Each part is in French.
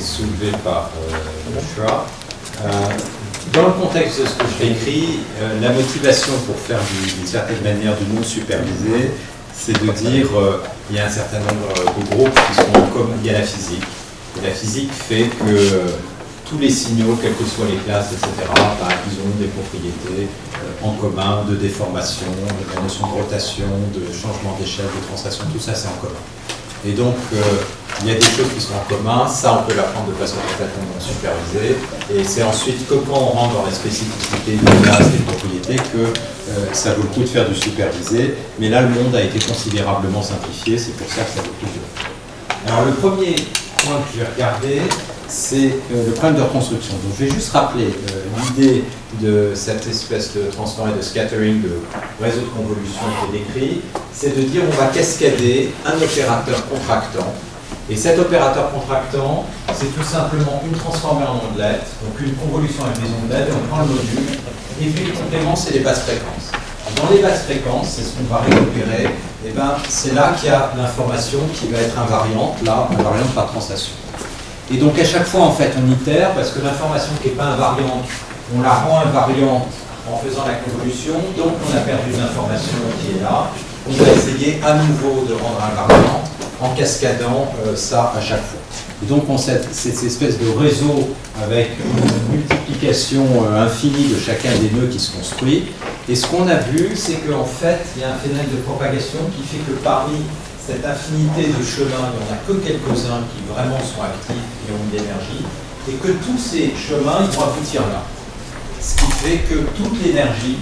soulevée par Joshua. Dans le contexte de ce que j'ai écrit, la motivation pour faire d'une certaine manière du non supervisé, c'est de dire il y a un certain nombre de groupes qui sont en commun. Il y a la physique. Et la physique fait que tous les signaux, quelles que soient les classes, etc., ils ont des propriétés en commun, de déformation, de la notion de rotation, de changement d'échelle, de translation, tout ça c'est en commun. Et donc, il y a des choses qui sont en commun, ça on peut l'apprendre de façon complètement non supervisée, et c'est ensuite que quand on rentre dans la spécificité des classes, des propriétés, que ça vaut le coup de faire du supervisé, mais là le monde a été considérablement simplifié, c'est pour ça que ça vaut le coup de le faire. Alors le premier point que je vais regarder, c'est le problème de reconstruction. Donc je vais juste rappeler l'idée de cette espèce de transform et de scattering de réseau de convolution qui est décrit, c'est de dire on va cascader un opérateur contractant. Et cet opérateur contractant, c'est tout simplement une transformée en ondelette, donc une convolution avec des ondelettes, et on prend le module, et puis le complément, c'est les basses fréquences. Dans les basses fréquences, c'est ce qu'on va récupérer, et ben, c'est là qu'il y a l'information qui va être invariante, là, invariante par translation. Et donc à chaque fois, en fait, on itère, parce que l'information qui n'est pas invariante, on la rend invariante en faisant la convolution, donc on a perdu l'information qui est là. On va essayer à nouveau de rendre invariante en cascadant ça à chaque fois. Et donc on a cette espèce de réseau avec une multiplication infinie de chacun des nœuds qui se construit. Et ce qu'on a vu, c'est qu'en fait, il y a un phénomène de propagation qui fait que parmi cette infinité de chemins, il n'y en a que quelques-uns qui vraiment sont actifs et ont de l'énergie, et que tous ces chemins ils vont aboutir là. Ce qui fait que toute l'énergie,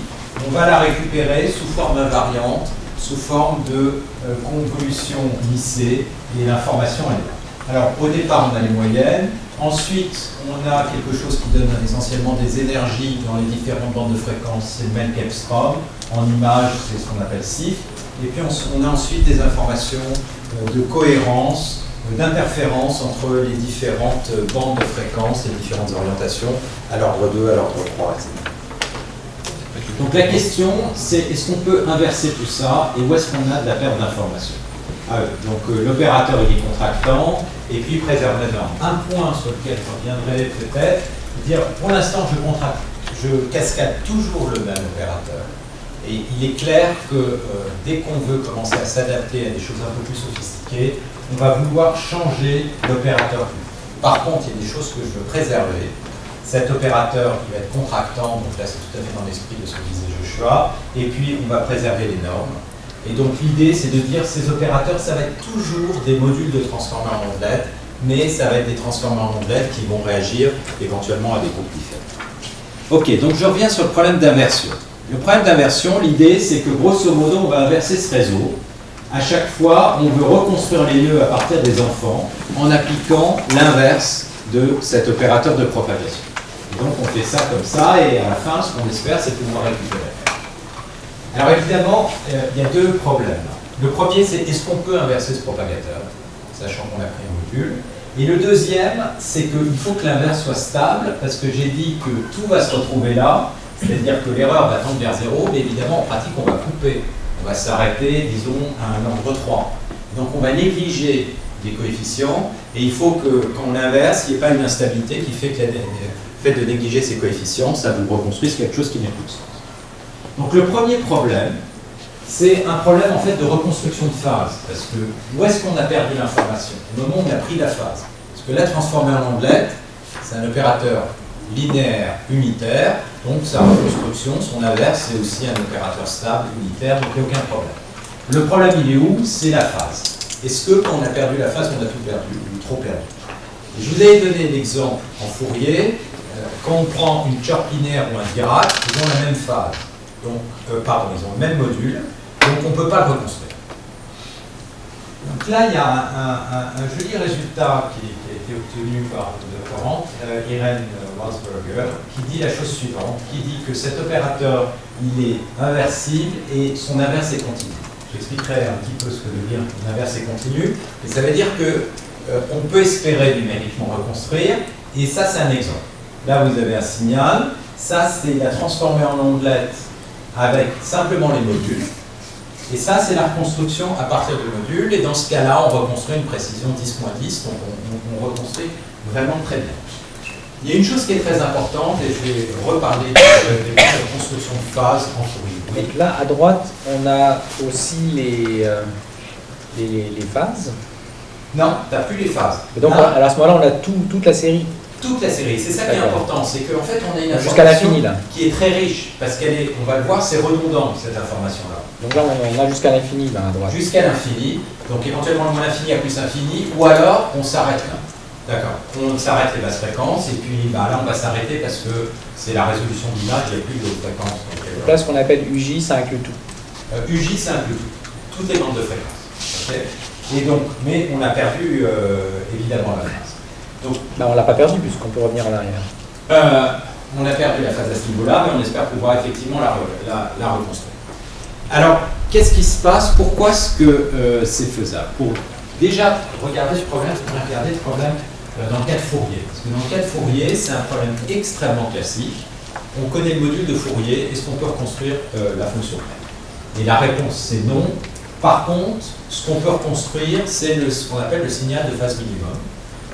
on va la récupérer sous forme invariante, sous forme de convolution lissée, et l'information est là. Alors au départ, on a les moyennes, ensuite on a quelque chose qui donne essentiellement des énergies dans les différentes bandes de fréquences, c'est le Menke-Strom, en image c'est ce qu'on appelle SIF, et puis on a ensuite des informations de cohérence, d'interférence entre les différentes bandes de fréquences, les différentes orientations, à l'ordre 2, à l'ordre 3, etc. Donc la question, c'est est-ce qu'on peut inverser tout ça et où est-ce qu'on a de la perte d'information? Donc l'opérateur il est contractant et puis il préserve la norme. Un point sur lequel je reviendrai peut-être, dire pour l'instant je cascade toujours le même opérateur. Et il est clair que dès qu'on veut commencer à s'adapter à des choses un peu plus sophistiquées, on va vouloir changer l'opérateur. Par contre, il y a des choses que je veux préserver. Cet opérateur qui va être contractant, donc là c'est tout à fait dans l'esprit de ce que disait Joshua, et puis on va préserver les normes. Et donc l'idée c'est de dire ces opérateurs, ça va être toujours des modules de transformeurs en ondelettes, mais ça va être des transformeurs en ondelettes qui vont réagir éventuellement à des groupes différents. Ok, donc je reviens sur le problème d'inversion. Le problème d'inversion, l'idée c'est que grosso modo on va inverser ce réseau. À chaque fois, on veut reconstruire les nœuds à partir des enfants en appliquant l'inverse de cet opérateur de propagation. Et donc on fait ça comme ça, et à la fin, ce qu'on espère, c'est pouvoir récupérer. Alors évidemment, il y a deux problèmes. Le premier, c'est est-ce qu'on peut inverser ce propagateur, sachant qu'on a pris un module. Et le deuxième, c'est qu'il faut que l'inverse soit stable, parce que j'ai dit que tout va se retrouver là, c'est-à-dire que l'erreur va tendre vers 0, mais évidemment, en pratique, on va couper. On va s'arrêter, disons, à un ordre 3. Donc on va négliger des coefficients, et il faut que, quand on inverse, il n'y ait pas une instabilité qui fait que le fait de négliger ces coefficients, ça vous reconstruise quelque chose qui n'a plus de sens. Donc le premier problème, c'est un problème en fait de reconstruction de phase, parce que où est-ce qu'on a perdu l'information? Au moment où on a pris la phase. Parce que la transformée en ondelette, c'est un opérateur linéaire unitaire, donc sa reconstruction, son inverse, c'est aussi un opérateur stable unitaire, donc il n'y a aucun problème. Le problème, il est où? C'est la phase. Est-ce que quand on a perdu la phase, on a tout perdu, ou trop perdu? Et je vous avais donné l'exemple en Fourier, quand on prend une chirp linéaire ou un Dirac, ils ont la même phase. Donc, pardon, ils ont le même module, donc on ne peut pas le reconstruire. Donc là, il y a un joli résultat qui a été obtenu par le doctorante, Irene Walsberger, qui dit la chose suivante, qui dit que cet opérateur, il est inversible et son inverse est continu. J'expliquerai un petit peu ce que veut dire une inverse est continue, mais ça veut dire qu'on peut espérer numériquement reconstruire, et ça c'est un exemple. Là vous avez un signal, ça c'est la transformée en ondelette avec simplement les modules. Et ça, c'est la reconstruction à partir du module. Et dans ce cas-là, on reconstruit une précision 10-10, donc on reconstruit vraiment très bien. Il y a une chose qui est très importante, et je vais reparler de la construction de phase en Fourier. Oui. Là, à droite, on a aussi les phases. Non, tu n'as plus les phases. Et donc, alors à ce moment-là, on a toute la série. Toute la série, c'est ça qui est important, c'est qu'en fait on a une jusqu'à l'infini information qui est très riche, parce qu'elle est, on va le voir, c'est redondant cette information-là. Donc là on a jusqu'à l'infini là à droite. Jusqu'à l'infini, donc éventuellement le moins l'infini à plus infini, ou alors on s'arrête là. D'accord. On s'arrête les basses fréquences, et puis bah, là on va s'arrêter parce que c'est la résolution d'image, il n'y a plus d'autres fréquences. Donc là ce qu'on appelle UJ, ça inclut tout. UJ, ça inclut tout, toutes les bandes de fréquences. Okay. Et donc, mais on a perdu évidemment la phase. Donc, ben, on ne l'a pas perdu puisqu'on peut revenir en arrière. On a perdu la phase à ce niveau-là, mais on espère pouvoir effectivement la reconstruire. Alors, qu'est-ce qui se passe? Pourquoi est-ce que c'est faisable? Pour déjà regarder ce problème, on a regardé le problème dans le cas de Fourier. Parce que dans le cas de Fourier, c'est un problème extrêmement classique. On connaît le module de Fourier, est-ce qu'on peut reconstruire la fonction même? Et la réponse, c'est non. Par contre, ce qu'on peut reconstruire, c'est ce qu'on appelle le signal de phase minimum.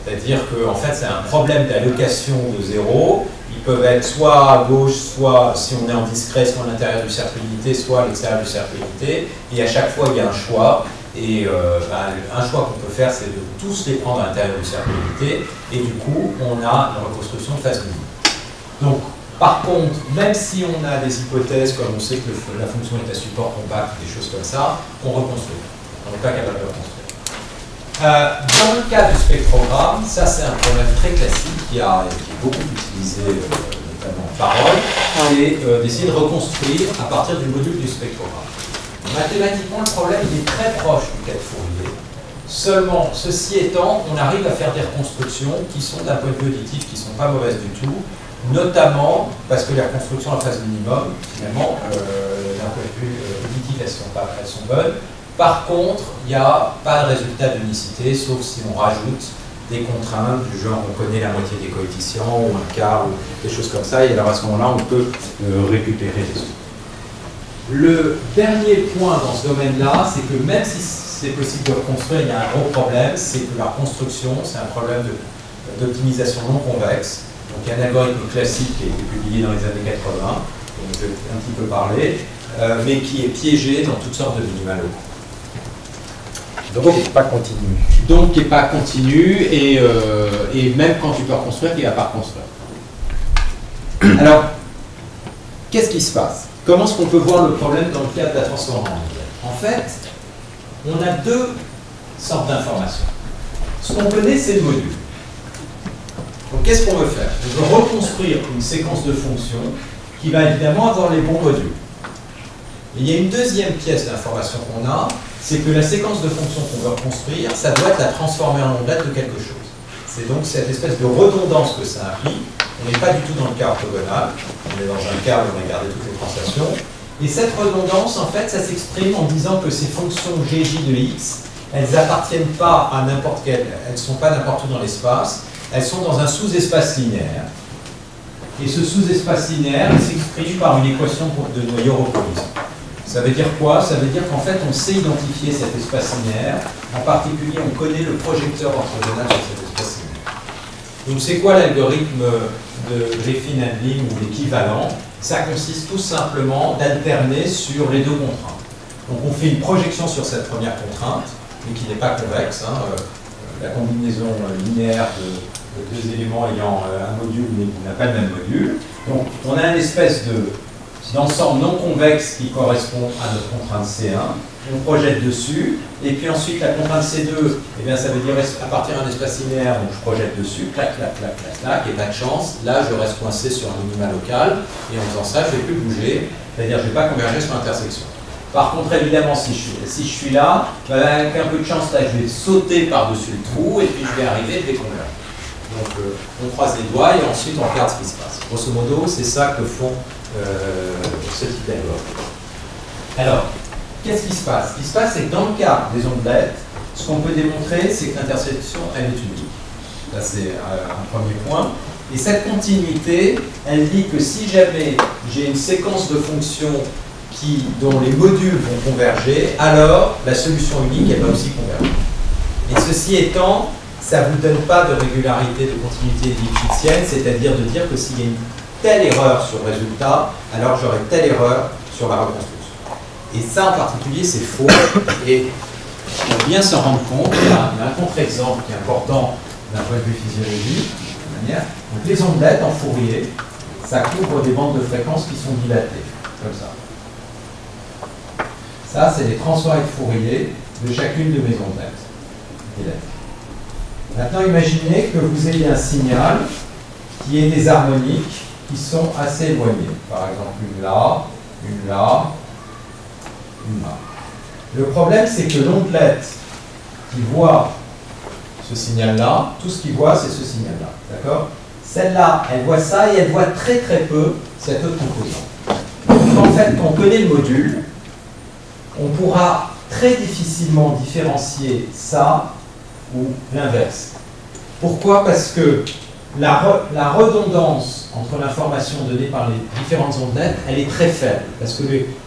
C'est-à-dire qu'en fait, c'est un problème d'allocation de zéro. Ils peuvent être soit à gauche, soit, si on est en discret, soit à l'intérieur du cercle unité, soit à l'extérieur du cercle unité. Et à chaque fois, il y a un choix. Et un choix qu'on peut faire, c'est de tous les prendre à l'intérieur du cercle unité. Et du coup, on a une reconstruction de phase minimum. Donc, par contre, même si on a des hypothèses, comme on sait que la fonction est à support compact, des choses comme ça, on reconstruit. On n'est pas capable de reconstruire. Dans le cas du spectrogramme, ça c'est un problème très classique qui est beaucoup utilisé, notamment en parole, c'est d'essayer de reconstruire à partir du module du spectrogramme. Mathématiquement, le problème il est très proche du cas de Fourier. Seulement, ceci étant, on arrive à faire des reconstructions qui sont d'un point de vue auditif, qui ne sont pas mauvaises du tout, notamment parce que les reconstructions à phase minimum, finalement, d'un point de vue auditif, elles sont bonnes. Par contre, il n'y a pas de résultat d'unicité, sauf si on rajoute des contraintes du genre on connaît la moitié des coefficients ou un quart ou des choses comme ça, et alors à ce moment-là, on peut récupérer les autres. Le dernier point dans ce domaine-là, c'est que même si c'est possible de reconstruire, il y a un gros problème, c'est que la reconstruction, c'est un problème d'optimisation non convexe. Donc il y a un algorithme classique qui a été publié dans les années 80, dont je vais un petit peu parler, mais qui est piégé dans toutes sortes de minima locaux. Donc, il n'est pas continu. Donc, il n'est pas continu, et même quand tu peux reconstruire, il ne va pas reconstruire. Alors, qu'est-ce qui se passe? Comment est-ce qu'on peut voir le problème dans le cadre de la transformation? En fait, on a deux sortes d'informations. Ce qu'on connaît, c'est le module. Donc, qu'est-ce qu'on veut faire? On veut reconstruire une séquence de fonctions qui va évidemment avoir les bons modules. Et il y a une deuxième pièce d'information qu'on a, c'est que la séquence de fonctions qu'on veut reconstruire, ça doit être la transformer en ondelette de quelque chose. C'est donc cette espèce de redondance que ça implique. On n'est pas du tout dans le cas orthogonal, on est dans un cas où on a gardé toutes les translations. Et cette redondance, en fait, ça s'exprime en disant que ces fonctions Gj de x, elles n'appartiennent pas à n'importe quelle, elles ne sont pas n'importe où dans l'espace, elles sont dans un sous-espace linéaire. Et ce sous-espace linéaire s'exprime par une équation de noyau reproduisant. Ça veut dire quoi? Ça veut dire qu'en fait, on sait identifier cet espace linéaire. En particulier, on connaît le projecteur orthogonal sur cet espace linéaire. Donc, c'est quoi l'algorithme de Griffin-Handling ou l'équivalent? Ça consiste tout simplement d'alterner sur les deux contraintes. Donc, on fait une projection sur cette première contrainte, mais qui n'est pas convexe. La combinaison linéaire de deux éléments ayant un module, mais qui n'a pas le même module. Donc, on a une espèce d'ensemble non convexe qui correspond à notre contrainte C1, on projette dessus, et puis ensuite la contrainte C2, eh bien, ça veut dire à partir d'un espace linéaire, donc je projette dessus, clac, clac, clac, clac, clac, et pas de chance, là je reste coincé sur un minima local, et en faisant ça, je ne vais plus bouger, c'est-à-dire je ne vais pas converger sur l'intersection. Par contre, évidemment, si je suis là, avec un peu de chance, là je vais sauter par-dessus le trou, et puis je vais arriver, je vais converger. Donc on croise les doigts, et ensuite on regarde ce qui se passe. Grosso modo, c'est ça que font ce type d'algorithme. Alors, qu'est-ce qui se passe? Ce qui se passe, c'est que dans le cas des ondelettes, ce qu'on peut démontrer, c'est que l'intersection, elle est unique. Là, c'est un premier point. Et cette continuité, elle dit que si jamais j'ai une séquence de fonctions dont les modules vont converger, alors la solution unique, elle va aussi converger. Mais ceci étant, ça ne vous donne pas de régularité, de continuité difficienne, c'est-à-dire de dire que s'il y a une telle erreur sur le résultat, alors j'aurai telle erreur sur la reconstruction. Et ça, en particulier, c'est faux. Et pour bien s'en rendre compte, il y a un contre-exemple qui est important d'un point de vue physiologique. Donc les ondelettes en Fourier, ça couvre des bandes de fréquences qui sont dilatées, comme ça. Ça, c'est les transformés de Fourier de chacune de mes ondelettes dilatées. Maintenant, imaginez que vous ayez un signal qui ait des harmoniques qui sont assez éloignées. Par exemple, une là, une là, une là. Le problème, c'est que l'ondelette qui voit ce signal-là, tout ce qu'il voit, c'est ce signal-là. D'accord? Celle-là, elle voit ça et elle voit très très peu cette autre composante. Donc en fait, quand on connaît le module, on pourra très difficilement différencier ça ou l'inverse. Pourquoi? Parce que la redondance entre l'information donnée par les différentes ondelettes, elle est très faible, parce que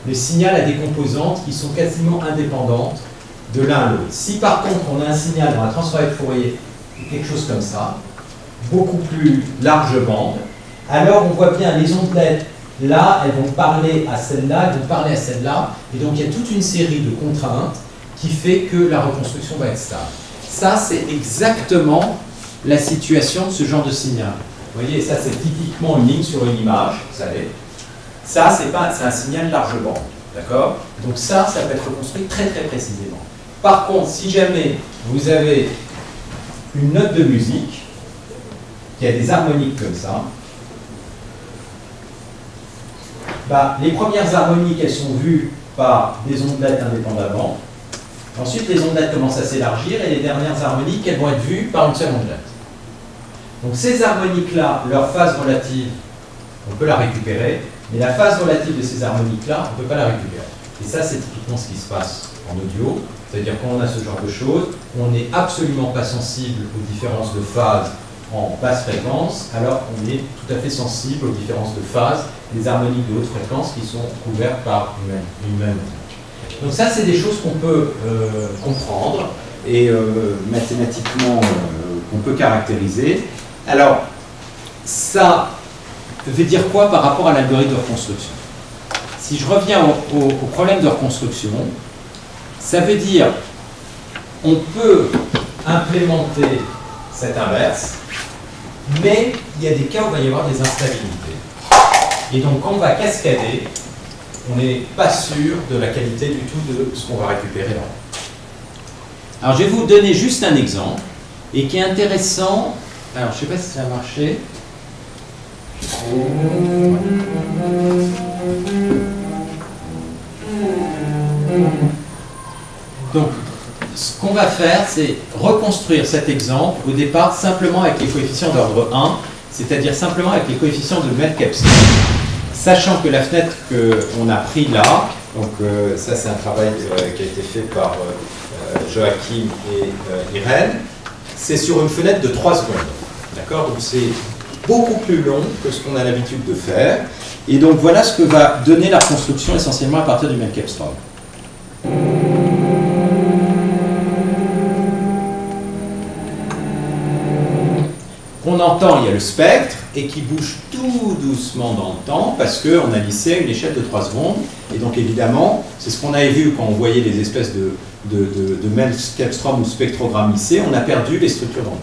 le signal a des composantes qui sont quasiment indépendantes de l'un à l'autre. Si par contre on a un signal dans la transformée de Fourier, quelque chose comme ça, beaucoup plus large bande, alors on voit bien les ondelettes, là, elles vont parler à celle-là, elles vont parler à celle-là, et donc il y a toute une série de contraintes qui fait que la reconstruction va être stable. Ça, c'est exactement la situation de ce genre de signal. Vous voyez, ça c'est typiquement une ligne sur une image, vous savez. Ça, c'est un signal large bande, d'accord? Donc ça peut être reconstruit très très précisément. Par contre, si jamais vous avez une note de musique qui a des harmoniques comme ça, bah, les premières harmoniques, elles sont vues par des ondelettes indépendamment. Ensuite, les ondelettes commencent à s'élargir et les dernières harmoniques, elles vont être vues par une seule ondelette. Donc ces harmoniques-là, leur phase relative, on peut la récupérer, mais la phase relative de ces harmoniques-là, on ne peut pas la récupérer. Et ça, c'est typiquement ce qui se passe en audio. C'est-à-dire quand on a ce genre de choses, on n'est absolument pas sensible aux différences de phase en basse fréquence, alors on est tout à fait sensible aux différences de phase des harmoniques de haute fréquence qui sont couvertes par une même. Donc ça, c'est des choses qu'on peut comprendre et mathématiquement qu'on peut caractériser. Alors, ça veut dire quoi par rapport à l'algorithme de reconstruction? Si je reviens au problème de reconstruction, ça veut dire on peut implémenter cette inverse, mais il y a des cas où il va y avoir des instabilités. Et donc, quand on va cascader, on n'est pas sûr de la qualité du tout de ce qu'on va récupérer là. Alors, je vais vous donner juste un exemple, et qui est intéressant. Alors, je ne sais pas si ça a marché. Donc, ce qu'on va faire, c'est reconstruire cet exemple au départ simplement avec les coefficients d'ordre 1, c'est-à-dire simplement avec les coefficients de Metcalfe-Storm, sachant que la fenêtre qu'on a pris là, donc ça c'est un travail qui a été fait par Joachim et Irène, c'est sur une fenêtre de 3 secondes. D'accord? Donc c'est beaucoup plus long que ce qu'on a l'habitude de faire. Et donc voilà ce que va donner la reconstruction essentiellement à partir du Metcalfe-Storm. On entend, il y a le spectre, et qui bouge tout doucement dans le temps, parce qu'on a lissé à une échelle de 3 secondes. Et donc évidemment, c'est ce qu'on avait vu quand on voyait les espèces de Metcalfe-Storm ou spectrogrammes lissés, on a perdu les structures d'onde.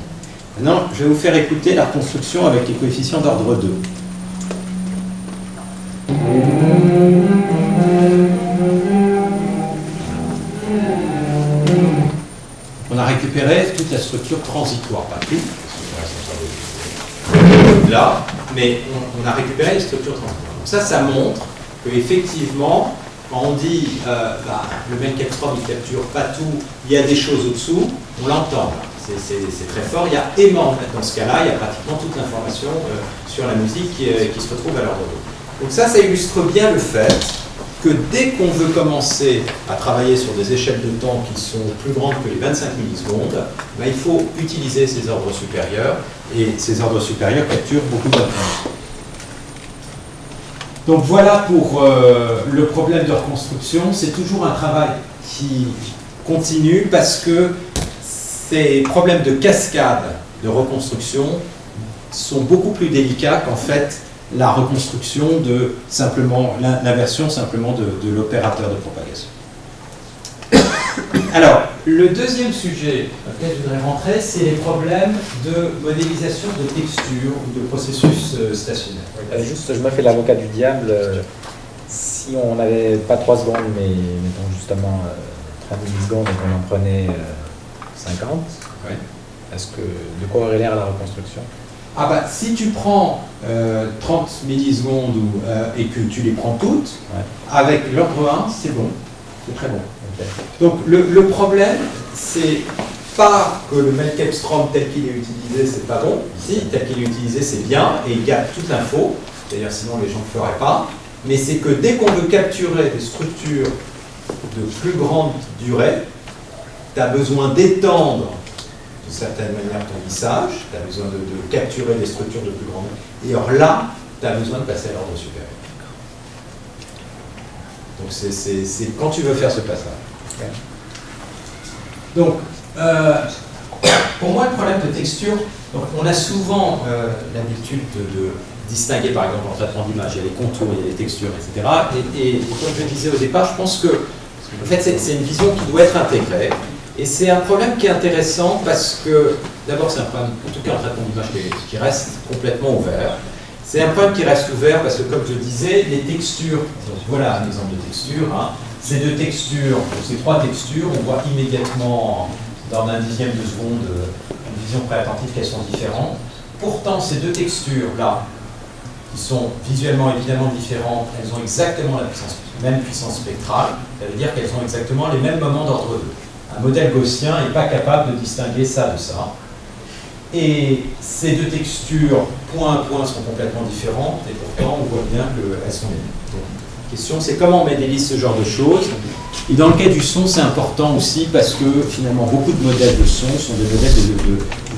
Maintenant, je vais vous faire écouter la reconstruction avec les coefficients d'ordre 2. On a récupéré toute la structure transitoire, pas tout, là, mais on a récupéré les structures transitoires. Donc ça montre qu'effectivement, quand on dit le Metcalfe-Storm il capture pas tout, il y a des choses au-dessous, on l'entend. C'est très fort. Il y a énormément, dans ce cas-là, il y a pratiquement toute l'information sur la musique qui se retrouve à l'ordre 2. Donc ça illustre bien le fait que dès qu'on veut commencer à travailler sur des échelles de temps qui sont plus grandes que les 25 millisecondes, il faut utiliser ces ordres supérieurs, et ces ordres supérieurs capturent beaucoup d'informations. Donc voilà pour le problème de reconstruction. C'est toujours un travail qui continue parce que ces problèmes de cascade de reconstruction sont beaucoup plus délicats qu'en fait la reconstruction de simplement, l'inversion simplement de l'opérateur de propagation. Alors, le deuxième sujet auquel je voudrais rentrer, c'est les problèmes de modélisation de texture ou de processus stationnaire. Juste, je me fais l'avocat du diable. Si on n'avait pas 3 secondes, mais mettons justement 30 millisecondes et qu'on en prenait 50, Oui. est-ce que de quoi aurait l'air la reconstruction? Ah bah, si tu prends 30 millisecondes et que tu les prends toutes, Ouais. avec l'ordre 1, c'est bon, c'est très bon. Okay. Donc le problème, c'est pas que le Melkepstrom tel qu'il est utilisé, c'est pas bon. Si, tel qu'il est utilisé, c'est bien, et il garde toute l'info, d'ailleurs sinon les gens ne le feraient pas, mais c'est que dès qu'on veut capturer des structures de plus grande durée, tu as besoin d'étendre de certaine manière ton lissage, tu as besoin de capturer des structures de plus grande. Et alors là, tu as besoin de passer à l'ordre supérieur. Donc c'est quand tu veux faire ce passage. Okay. Donc, pour moi, le problème de texture, donc on a souvent l'habitude de distinguer par exemple en traitement d'image, il y a les contours, il y a les textures, etc. Et comme je disais au départ, je pense que en fait, c'est une vision qui doit être intégrée. Et c'est un problème qui est intéressant parce que, d'abord, c'est un problème, en tout cas en traitement d'image, qui reste complètement ouvert. C'est un problème qui reste ouvert parce que, comme je disais, les textures, donc voilà un exemple de texture, hein, ces deux textures, ces trois textures, on voit immédiatement, dans un dixième de seconde, une vision préattentive qu'elles sont différentes. Pourtant, ces deux textures-là, qui sont visuellement évidemment différentes, elles ont exactement la même puissance spectrale, ça veut dire qu'elles ont exactement les mêmes moments d'ordre 2. Un modèle gaussien n'est pas capable de distinguer ça de ça. Et ces deux textures, point à point, sont complètement différentes, et pourtant on voit bien qu'elles sont les mêmes. Donc, la question, c'est comment on modélise ce genre de choses. Et dans le cas du son, c'est important aussi parce que finalement, beaucoup de modèles de son sont des modèles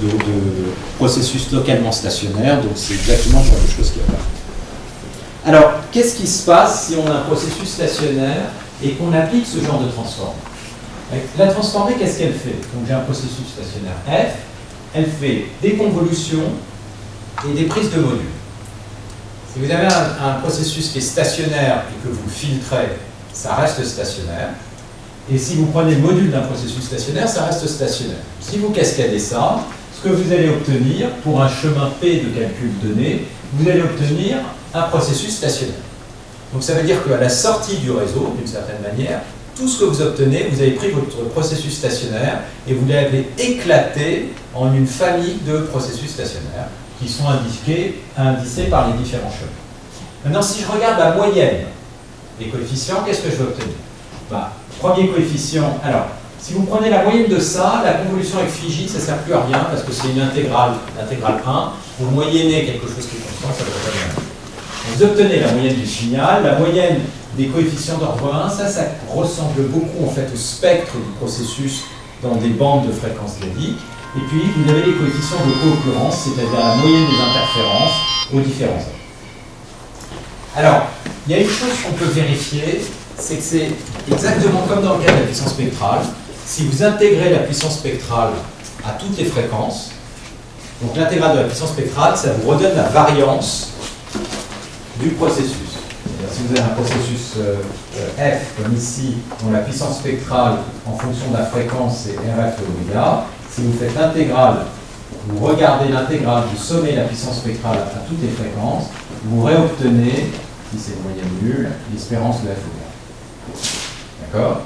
de processus localement stationnaires, donc c'est exactement le genre de choses qu'il y a là. Alors, qu'est-ce qui se passe si on a un processus stationnaire et qu'on applique ce genre de transformée? La transformée, qu'est-ce qu'elle fait? Donc j'ai un processus stationnaire F, elle fait des convolutions et des prises de modules. Si vous avez un processus qui est stationnaire et que vous le filtrez, ça reste stationnaire. Et si vous prenez le module d'un processus stationnaire, ça reste stationnaire. Si vous cascadez ça, ce que vous allez obtenir pour un chemin P de calcul donné, vous allez obtenir un processus stationnaire. Donc ça veut dire qu'à la sortie du réseau, d'une certaine manière, tout ce que vous obtenez, vous avez pris votre processus stationnaire et vous l'avez éclaté en une famille de processus stationnaires qui sont indicés par les différents chemins. Maintenant, si je regarde la moyenne des coefficients, qu'est-ce que je vais obtenir? Premier coefficient, alors, si vous prenez la moyenne de ça, la convolution avec Fiji, ça ne sert plus à rien parce que c'est une intégrale, l'intégrale 1. Vous moyennez quelque chose qui est constant, ça ne va pas bien. Vous obtenez la moyenne du signal, la moyenne des coefficients d'ordre 1, ça ressemble beaucoup en fait au spectre du processus dans des bandes de fréquences grédiques. Et puis vous avez les coefficients de co-occurrence, c'est-à-dire la moyenne des interférences aux différents angles. Alors, il y a une chose qu'on peut vérifier, c'est que c'est exactement comme dans le cas de la puissance spectrale. Si vous intégrez la puissance spectrale à toutes les fréquences, donc l'intégrale de la puissance spectrale, ça vous redonne la variance du processus. Si vous avez un processus F, comme ici, dont la puissance spectrale, en fonction de la fréquence, c'est RF oméga, si vous faites l'intégrale, vous regardez l'intégrale, vous sommez la puissance spectrale à toutes les fréquences, vous réobtenez, si c'est une moyenne nulle, l'espérance de F oméga. D'accord?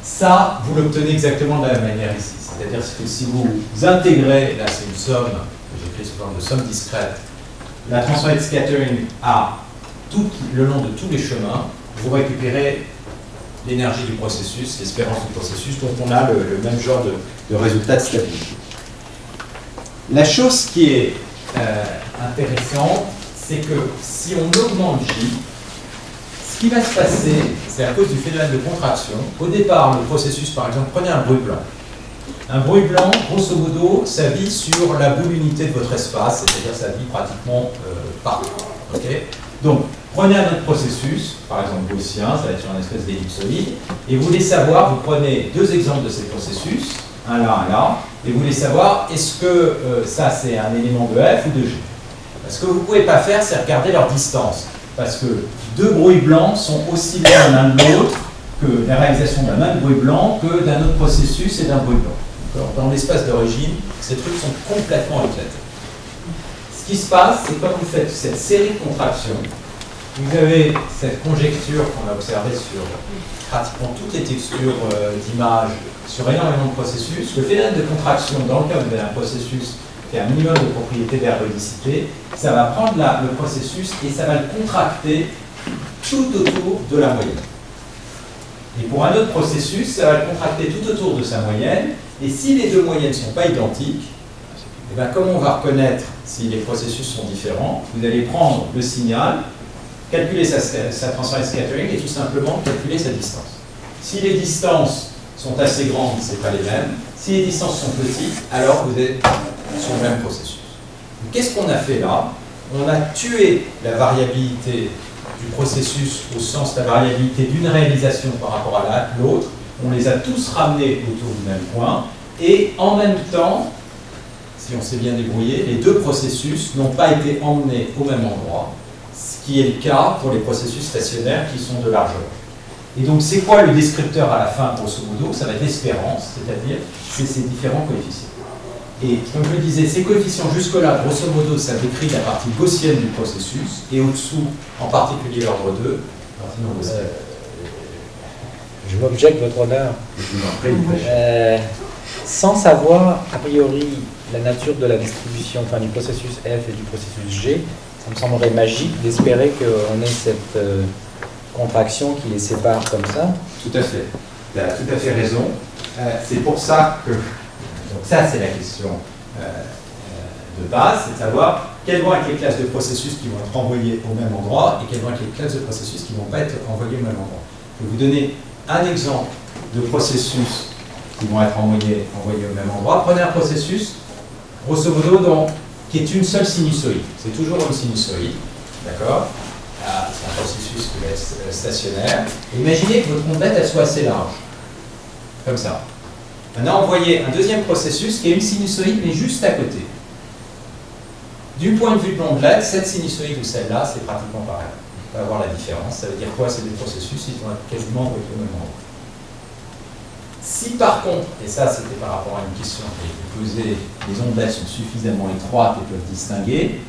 Ça, vous l'obtenez exactement de la même manière ici. C'est-à-dire que si vous intégrez, là c'est une somme, j'écris sous forme de somme discrète, la transformée de scattering à tout le long de tous les chemins, vous récupérez l'énergie du processus, l'espérance du processus, donc on a le même genre de résultat de stabilité. La chose qui est intéressante, c'est que si on augmente J, ce qui va se passer, c'est à cause du phénomène de contraction. Au départ, le processus, par exemple, prenez un bruit blanc. Un bruit blanc, grosso modo, ça vit sur la boule unité de votre espace, c'est-à-dire ça vit pratiquement partout. Okay. Donc, prenez un autre processus, par exemple gaussien, ça va être sur une espèce d'ellipsoïde, et vous voulez savoir, vous prenez deux exemples de ces processus, un là, et vous voulez savoir est-ce que ça c'est un élément de F ou de G. Ce que vous ne pouvez pas faire, c'est regarder leur distance, parce que deux bruits blancs sont aussi loin l'un de l'autre que la réalisation d'un même bruit blanc que d'un autre processus et d'un bruit blanc. Dans l'espace d'origine, ces trucs sont complètement éclatés. Ce qui se passe, c'est quand vous faites cette série de contractions, vous avez cette conjecture qu'on a observée sur pratiquement toutes les textures d'images, sur énormément de processus. Le phénomène de contraction, dans le cas où vous avez un processus qui a un minimum de propriété d'ergodicité, ça va prendre le processus et ça va le contracter tout autour de la moyenne. Et pour un autre processus, ça va le contracter tout autour de sa moyenne, et si les deux moyennes ne sont pas identiques, et bien comment on va reconnaître si les processus sont différents? Vous allez prendre le signal, calculer sa transformée scattering et tout simplement calculer sa distance. Si les distances sont assez grandes, ce n'est pas les mêmes. Si les distances sont petites, alors vous êtes sur le même processus. Qu'est-ce qu'on a fait là? On a tué la variabilité du processus au sens de la variabilité d'une réalisation par rapport à l'autre. On les a tous ramenés autour du même point. Et en même temps, si on s'est bien débrouillé, les deux processus n'ont pas été emmenés au même endroit, ce qui est le cas pour les processus stationnaires qui sont de largeur. Et donc, c'est quoi le descripteur à la fin, grosso modo? Ça va être l'espérance, c'est-à-dire c'est ces différents coefficients. Et comme je le disais, ces coefficients jusque-là, grosso modo, ça décrit la partie gaussienne du processus, et au-dessous, en particulier l'ordre 2, la partie non gaussienne. Je m'objecte, votre honneur. Sans savoir, a priori, la nature de la distribution, enfin du processus F et du processus G, ça me semblerait magique d'espérer qu'on ait cette contraction qui les sépare comme ça. Tout à fait. Tu as tout à fait raison. C'est pour ça que... Donc ça, c'est la question de base, c'est de savoir quelles vont être les classes de processus qui vont être envoyées au même endroit et quelles vont être les classes de processus qui ne vont pas être envoyées au même endroit. Je vais vous donner un exemple de processus qui vont être envoyés au même endroit. Prenez un processus, grosso modo, qui est une seule sinusoïde. C'est toujours une sinusoïde, d'accord? C'est un processus qui va être stationnaire. Imaginez que votre ondelette, elle soit assez large, comme ça. Maintenant, envoyez un deuxième processus qui est une sinusoïde, mais juste à côté. Du point de vue de l'ondelette, cette sinusoïde ou celle-là, c'est pratiquement pareil. On va voir la différence. Ça veut dire quoi? C'est des processus, ils vont être quasiment envoyés au même endroit. Si par contre, et ça c'était par rapport à une question qui a été posée, les ondelettes sont suffisamment étroites et peuvent distinguer,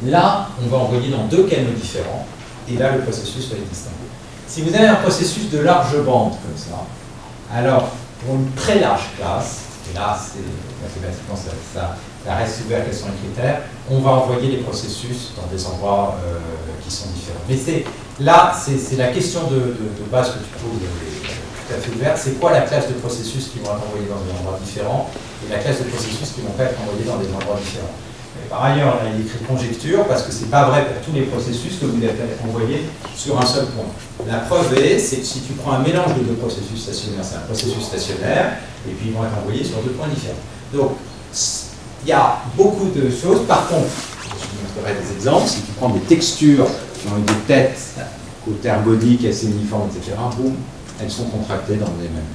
là, on va envoyer dans deux canaux différents, et là, le processus va être distingué. Si vous avez un processus de large bande comme ça, alors, pour une très large classe, et là, c'est mathématiquement, ça reste ouvert quels sont les critères, on va envoyer les processus dans des endroits qui sont différents. Mais là, c'est la question de base que tu poses tout à fait ouverte, c'est quoi la classe de processus qui vont être envoyés dans des endroits différents et la classe de processus qui ne vont pas être envoyés dans des endroits différents. Et par ailleurs, il est écrit conjecture parce que ce n'est pas vrai pour tous les processus que vous allez envoyer sur un seul point. La preuve est, c'est que si tu prends un mélange de deux processus stationnaires, c'est un processus stationnaire, et puis ils vont être envoyés sur deux points différents. Donc, il y a beaucoup de choses. Par contre, je vous montrerai des exemples. Si tu prends des textures qui ont des têtes côté ergodique, assez uniformes, etc., boum, elles sont contractées dans les mêmes.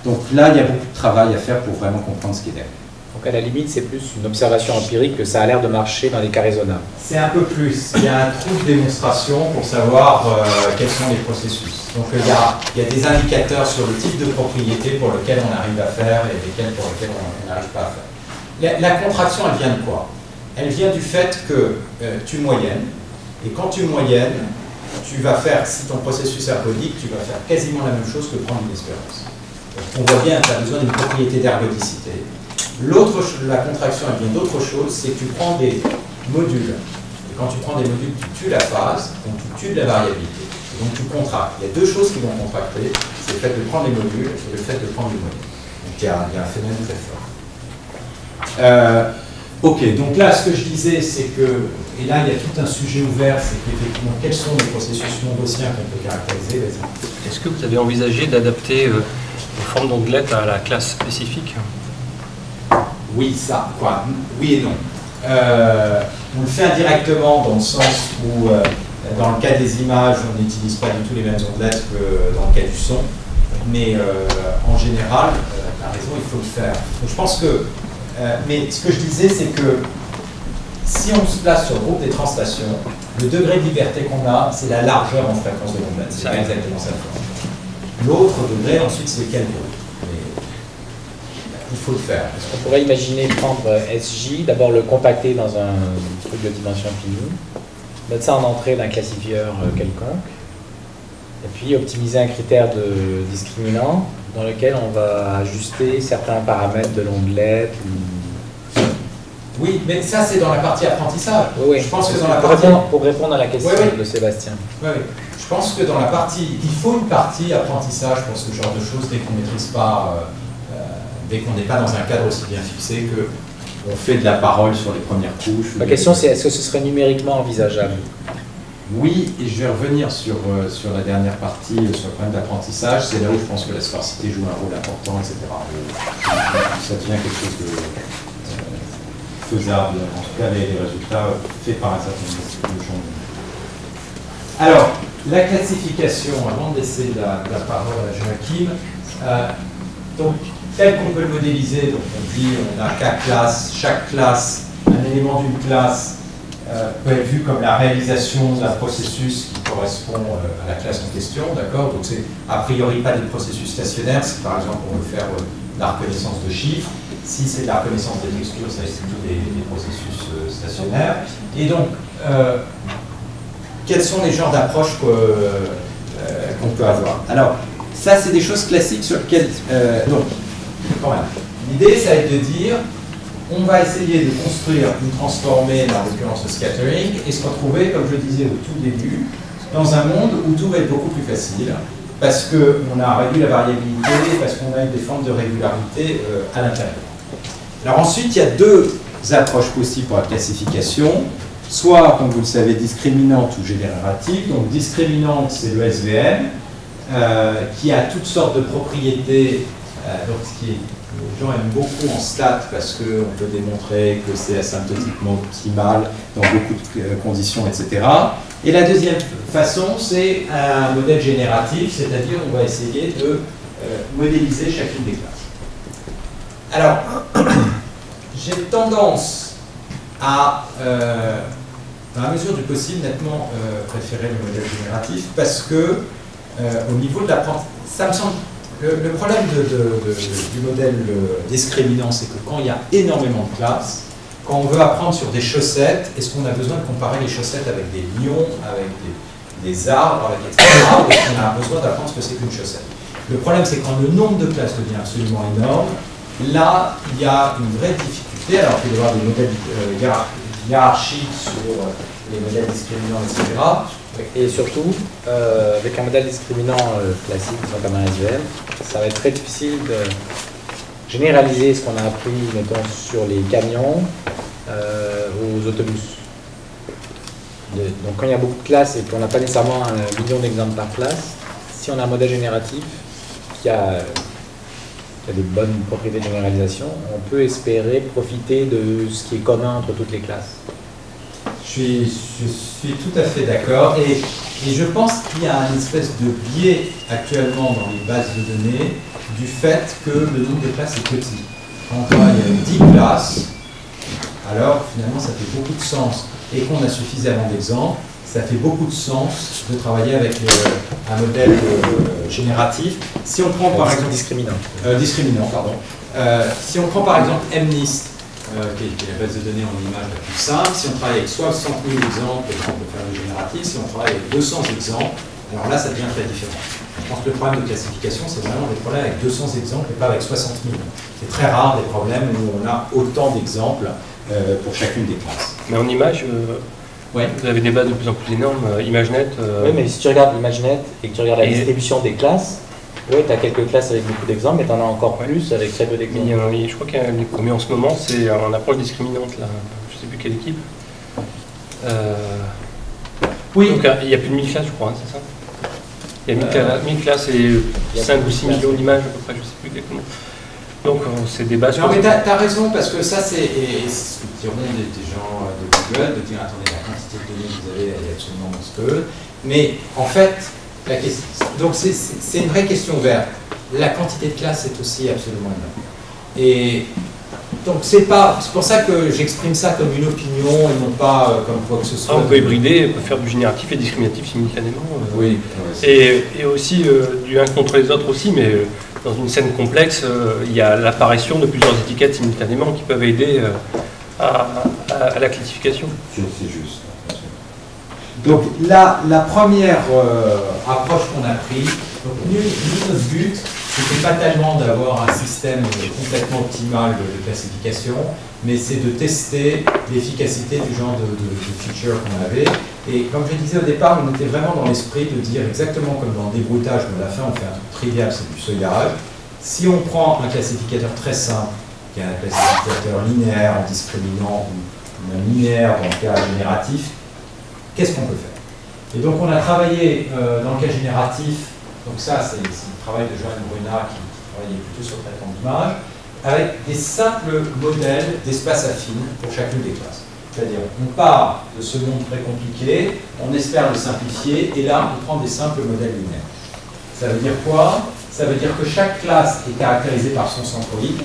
Donc là, il y a beaucoup de travail à faire pour vraiment comprendre ce qui est derrière. Donc à la limite, c'est plus une observation empirique que ça a l'air de marcher dans les cas raisonnables. C'est un peu plus. Il y a un trou de démonstration pour savoir quels sont les processus. Donc il y a des indicateurs sur le type de propriété pour lequel on arrive à faire et lesquels pour lesquels on n'arrive pas à faire. La contraction, elle vient de quoi? Elle vient du fait que tu moyennes, et quand tu moyennes, tu vas faire, si ton processus est ergodique, tu vas faire quasiment la même chose que prendre une espérance. Donc, on voit bien que tu as besoin d'une propriété d'ergodicité. La contraction, elle vient d'autre chose, c'est que tu prends des modules. Et quand tu prends des modules, tu tues la phase, donc tu tues de la variabilité. Et donc tu contractes. Il y a deux choses qui vont contracter, c'est le fait de prendre les modules et le fait de prendre les modules. Donc il y a un phénomène très fort. Ok, donc là, ce que je disais, c'est que, et là, il y a tout un sujet ouvert, c'est qu'effectivement, quels sont les processus non gaussiens qu'on peut caractériser? Est-ce que vous avez envisagé d'adapter les formes d'ondelettes à la classe spécifique? Oui, ça, quoi. Oui et non. On le fait indirectement dans le sens où Dans le cas des images, on n'utilise pas du tout les mêmes ondelettes que dans le cas du son. Mais en général, tu as raison, il faut le faire. Donc je pense que... mais ce que je disais, c'est que si on se place sur le groupe des translations, le degré de liberté qu'on a, c'est la largeur en fréquence de l'ondelette. C'est pas exactement ça. L'autre degré, ensuite, c'est quel groupe. Il faut le faire. On pourrait imaginer prendre SJ, d'abord le compacter dans un truc de dimension finie, mettre ça en entrée d'un classifieur quelconque, et puis optimiser un critère de discriminant dans lequel on va ajuster certains paramètres de l'ondelette. Oui, mais ça c'est dans la partie apprentissage. Oui, je pense que dans la pour répondre à la question de Sébastien. Oui, je pense que dans la partie, il faut une partie apprentissage pour ce genre de choses dès qu'on ne maîtrise pas, dès qu'on n'est pas dans un cadre aussi bien fixé que on fait de la parole sur les premières couches. Ma question c'est est-ce que ce serait numériquement envisageable? Oui, et je vais revenir sur la dernière partie, sur le problème d'apprentissage. C'est là où je pense que la sparsité joue un rôle important, etc. Ça devient quelque chose de faisable, en tout cas les résultats faits par un certain nombre de gens. Alors, la classification, avant de laisser la parole à Joachim, donc, tel qu'on peut le modéliser, donc on dit on a 4 classes, chaque classe, un élément d'une classe peut être vu comme la réalisation d'un processus qui correspond à la classe en question, d'accord? Donc c'est a priori pas des processus stationnaires, si par exemple on veut faire la reconnaissance de chiffres, si c'est de la reconnaissance des textures, ça c'est plutôt des processus stationnaires. Et donc, quels sont les genres d'approches qu'on peut avoir? Alors, ça c'est des choses classiques sur lesquelles... donc, quand même, l'idée ça va être de dire on va essayer de construire une transformée, dans l'occurrence le scattering, et se retrouver, comme je disais au tout début, dans un monde où tout va être beaucoup plus facile, parce qu'on a réduit la variabilité, parce qu'on a eu des formes de régularité à l'intérieur. Alors ensuite, il y a deux approches possibles pour la classification, soit, comme vous le savez, discriminante ou générative. Donc discriminante, c'est le SVM, qui a toutes sortes de propriétés, donc ce qui est... Les gens aiment beaucoup en stats parce qu'on peut démontrer que c'est asymptotiquement optimal dans beaucoup de conditions, etc. Et la deuxième façon, c'est un modèle génératif, c'est-à-dire on va essayer de modéliser chacune des classes. Alors, j'ai tendance à, dans la mesure du possible, nettement préférer le modèle génératif parce que, au niveau de l'apprentissage, ça me semble... Le problème du modèle discriminant, c'est que quand il y a énormément de classes, quand on veut apprendre sur des chaussettes, est-ce qu'on a besoin de comparer les chaussettes avec des lions, avec des arbres, avec etc. Ou est-ce qu'on a besoin d'apprendre ce que c'est qu'une chaussette? Le problème, c'est quand le nombre de classes devient absolument énorme, là, il y a une vraie difficulté, alors qu'il doit y avoir des modèles hiérarchiques sur les modèles discriminants, etc. Et surtout, avec un modèle discriminant classique, comme un SVM, ça va être très difficile de généraliser ce qu'on a appris, mettons, sur les camions aux autobus. Donc quand il y a beaucoup de classes et qu'on n'a pas nécessairement 1 million d'exemples par classe, si on a un modèle génératif qui a des bonnes propriétés de généralisation, on peut espérer profiter de ce qui est commun entre toutes les classes. Je suis tout à fait d'accord et je pense qu'il y a une espèce de biais actuellement dans les bases de données du fait que le nombre de classes est petit. Quand on travaille avec 10 classes, alors finalement ça fait beaucoup de sens et qu'on a suffisamment d'exemples, ça fait beaucoup de sens de travailler avec un modèle génératif. Si on prend par exemple... discriminant, pardon. Si on prend par exemple MNIST, qui est la base de données en images la plus simple. Si on travaille avec 60 000 exemples, on peut faire le génératif. Si on travaille avec 200 exemples, alors là, ça devient très différent. Je pense que le problème de classification, c'est vraiment des problèmes avec 200 exemples et pas avec 60 000. C'est très rare des problèmes où on a autant d'exemples pour chacune des classes. Mais en image, ouais. Vous avez des bases de plus en plus énormes, ImageNet. Oui, mais si tu regardes ImageNet et que tu regardes la distribution des classes, oui, tu as quelques classes avec beaucoup d'exemples, mais tu en as encore plus avec très peu d'exemples. Je crois qu'il y a les premiers en ce moment, c'est en approche discriminante, là. Je ne sais plus quelle équipe. Oui. Donc il y a plus de 1000 classes, je crois, hein, c'est ça? Il y a 1000 classes et 5 ou 6 millions d'images à peu près, je ne sais plus exactement. Donc c'est des bases. Non mais tu as raison, parce que ça c'est ce que diront des gens de Google, de dire attendez, la quantité de données que vous avez elle est absolument monstrueuse. Mais en fait, la question, donc c'est une vraie question ouverte. La quantité de classes est aussi absolument énorme. Et donc c'est pour ça que j'exprime ça comme une opinion et non pas comme quoi que ce soit. On peut hybrider, on peut faire du génératif et discriminatif simultanément. Oui. Et aussi du un contre les autres aussi, mais dans une scène complexe, il y a l'apparition de plusieurs étiquettes simultanément qui peuvent aider à la classification. C'est juste. Donc la première approche qu'on a prise, notre but, c'était pas tellement d'avoir un système complètement optimal de classification, mais c'est de tester l'efficacité du genre de feature qu'on avait. Et comme je disais au départ, on était vraiment dans l'esprit de dire exactement comme dans le débrouillage, mais à la fin on fait un truc trivial, c'est du seuillage. Si on prend un classificateur très simple, qui est un classificateur linéaire en discriminant ou même linéaire dans le cas génératif, qu'est-ce qu'on peut faire? Et donc on a travaillé dans le cas génératif, donc ça c'est le travail de Joanne Brunat qui travaillait plutôt sur le traitement d'image, avec des simples modèles d'espace affine pour chacune des classes. C'est-à-dire on part de ce monde très compliqué, on espère le simplifier, et là on prend des simples modèles linéaires. Ça veut dire quoi? Ça veut dire que chaque classe est caractérisée par son centroïde.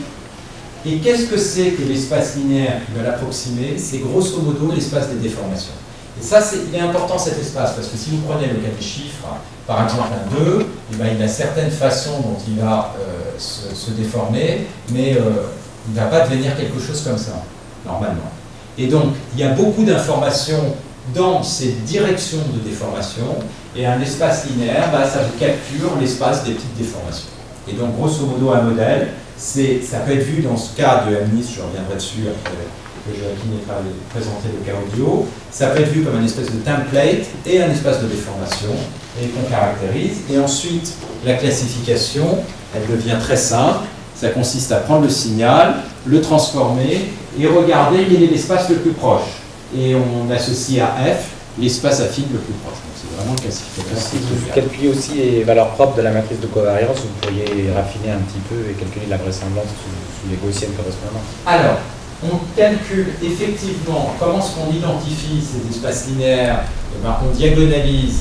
Et qu'est-ce que c'est que l'espace linéaire qui va l'approximer? C'est grosso modo l'espace des déformations. Et ça, il est important cet espace, parce que si vous prenez le cas des chiffres, par exemple un 2, eh ben, il a certaines façons dont il va se déformer, mais il ne va pas devenir quelque chose comme ça, normalement. Et donc, il y a beaucoup d'informations dans ces directions de déformation, et un espace linéaire, bah, ça capture l'espace des petites déformations. Et donc, grosso modo, un modèle, ça peut être vu dans ce cas de MNIST, je reviendrai dessus après que Joachim ait présenté le cas audio, ça peut être vu comme un espèce de template et un espace de déformation, et qu'on caractérise. Et ensuite, la classification, elle devient très simple. Ça consiste à prendre le signal, le transformer et regarder quel est l'espace le plus proche. Et on associe à F l'espace affine le plus proche. Donc c'est vraiment le classificateur. Si vous calculez aussi les valeurs propres de la matrice de covariance, vous pourriez raffiner un petit peu et calculer la vraisemblance sous les gaussiennes correspondantes. Alors, on calcule effectivement comment est-ce qu'on identifie ces espaces linéaires. Eh ben, on diagonalise,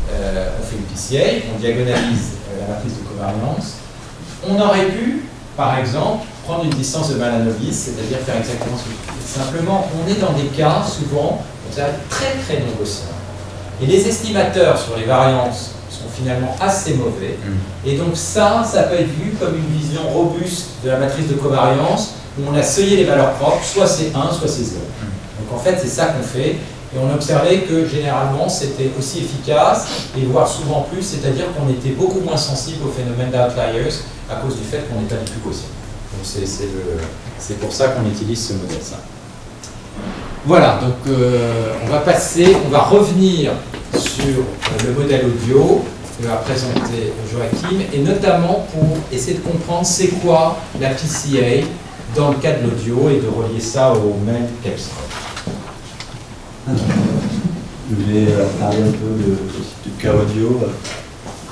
on fait une PCA, on diagonalise la matrice de covariance. On aurait pu, par exemple, prendre une distance de Mahalanobis, c'est-à-dire faire exactement ce que je fais. Simplement, on est dans des cas, souvent, très très non gaussiens. Et les estimateurs sur les variances sont finalement assez mauvais. Et donc ça peut être vu comme une vision robuste de la matrice de covariance, où on a seuillé les valeurs propres, soit c'est 1, soit c'est 0. Donc en fait, c'est ça qu'on fait. Et on a observé que généralement, c'était aussi efficace, et voire souvent plus, c'est-à-dire qu'on était beaucoup moins sensible au phénomène d'outliers à cause du fait qu'on n'est pas du tout gaussien. Donc c'est pour ça qu'on utilise ce modèle-là. Voilà, donc on va revenir sur le modèle audio que va présenter Joachim, et notamment pour essayer de comprendre c'est quoi la PCA dans le cas de l'audio et de relier ça au même capstone. Je vais parler un peu du cas audio.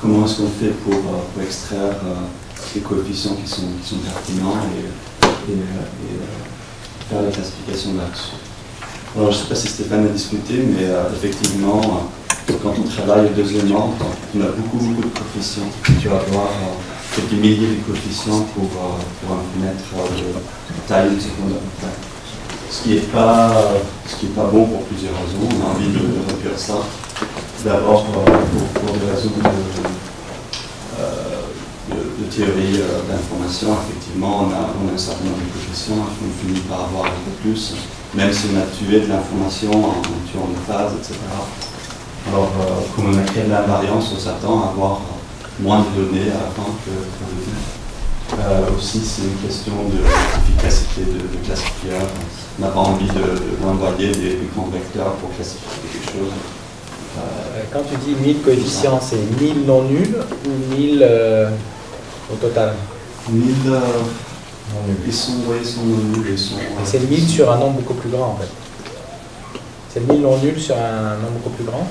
Comment est-ce qu'on fait pour extraire les coefficients qui sont pertinents et faire la classification là-dessus. Alors, je ne sais pas si Stéphane a discuté, mais effectivement, quand on travaille au deuxième ordre, on a beaucoup de coefficients. Tu vas avoir quelques milliers de coefficients pour un mètre de taille de seconde à peu près. Ce qui n'est pas bon pour plusieurs raisons. On a envie de réduire ça. D'abord, pour des raisons de théorie d'information, effectivement, on a un certain nombre de coefficients, on finit par avoir un peu plus, même si on a tué de l'information en tuant des phases, etc. Alors, comme on a créé de l'invariance, on s'attend à avoir moins de données à la fin que de données. Aussi, c'est une question d'efficacité de classifieur. On n'a pas envie d'envoyer des grands vecteurs pour classifier quelque chose. Quand tu dis 1000 coefficients, c'est 1000 non nuls ou 1000 au total? 1000, ils sont non nuls. C'est 1000 sur un nombre beaucoup plus grand en fait. C'est 1000 non nuls sur un nombre beaucoup plus grand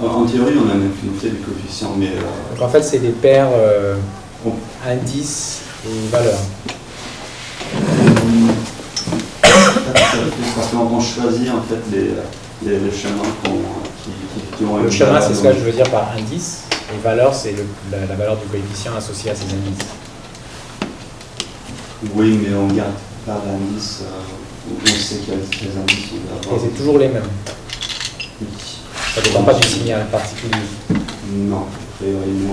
En théorie, on a une infinité de coefficients, mais... Donc en fait, c'est des paires indice et valeur. Parce qu'on choisit en fait les chemins qui ont Le chemin, c'est ce que je veux dire par indice, et valeur, c'est la valeur du coefficient associé à ces indices. Oui, mais on ne garde pas l'indice, on sait qu'il y a des indices. Et c'est toujours les mêmes. Oui. Ça ne dépend pas du signal particulier. Non,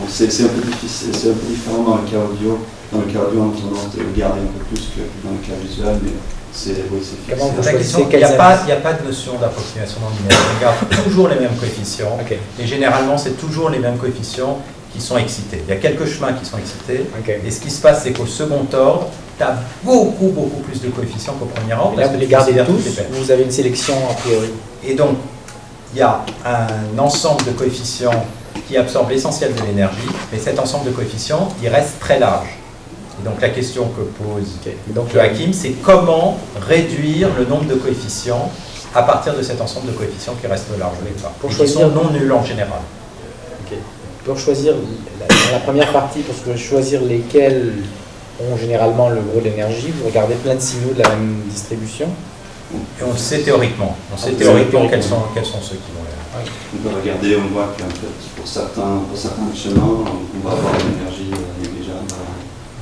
c'est un peu difficile, c'est un peu différent dans le cas audio. Dans le cas audio, on a tendance à garder un peu plus que dans le cas visuel, mais c'est Comment vous question, il n'y a pas de notion d'approximation non linéaire. On garde toujours les mêmes coefficients, et généralement, c'est toujours les mêmes coefficients qui sont excités. Il y a quelques chemins qui sont excités, et ce qui se passe, c'est qu'au second ordre, tu as beaucoup plus de coefficients qu'au premier ordre. Et là, vous les gardez tous, vous avez une sélection a priori. Et donc, il y a un ensemble de coefficients qui absorbe l'essentiel de l'énergie, mais cet ensemble de coefficients, il reste très large. Et donc la question que pose Joachim, c'est comment réduire le nombre de coefficients à partir de cet ensemble de coefficients qui reste large au départ, qui sont non nuls en général. Pour choisir, dans la première partie, pour choisir lesquels ont généralement le gros de l'énergie, vous regardez plein de signaux de la même distribution. Et on le sait théoriquement. On sait théoriquement quels sont ceux qui vont là. On peut regarder, on voit qu'en fait, pour certains chemins, on va avoir une énergie négligeable.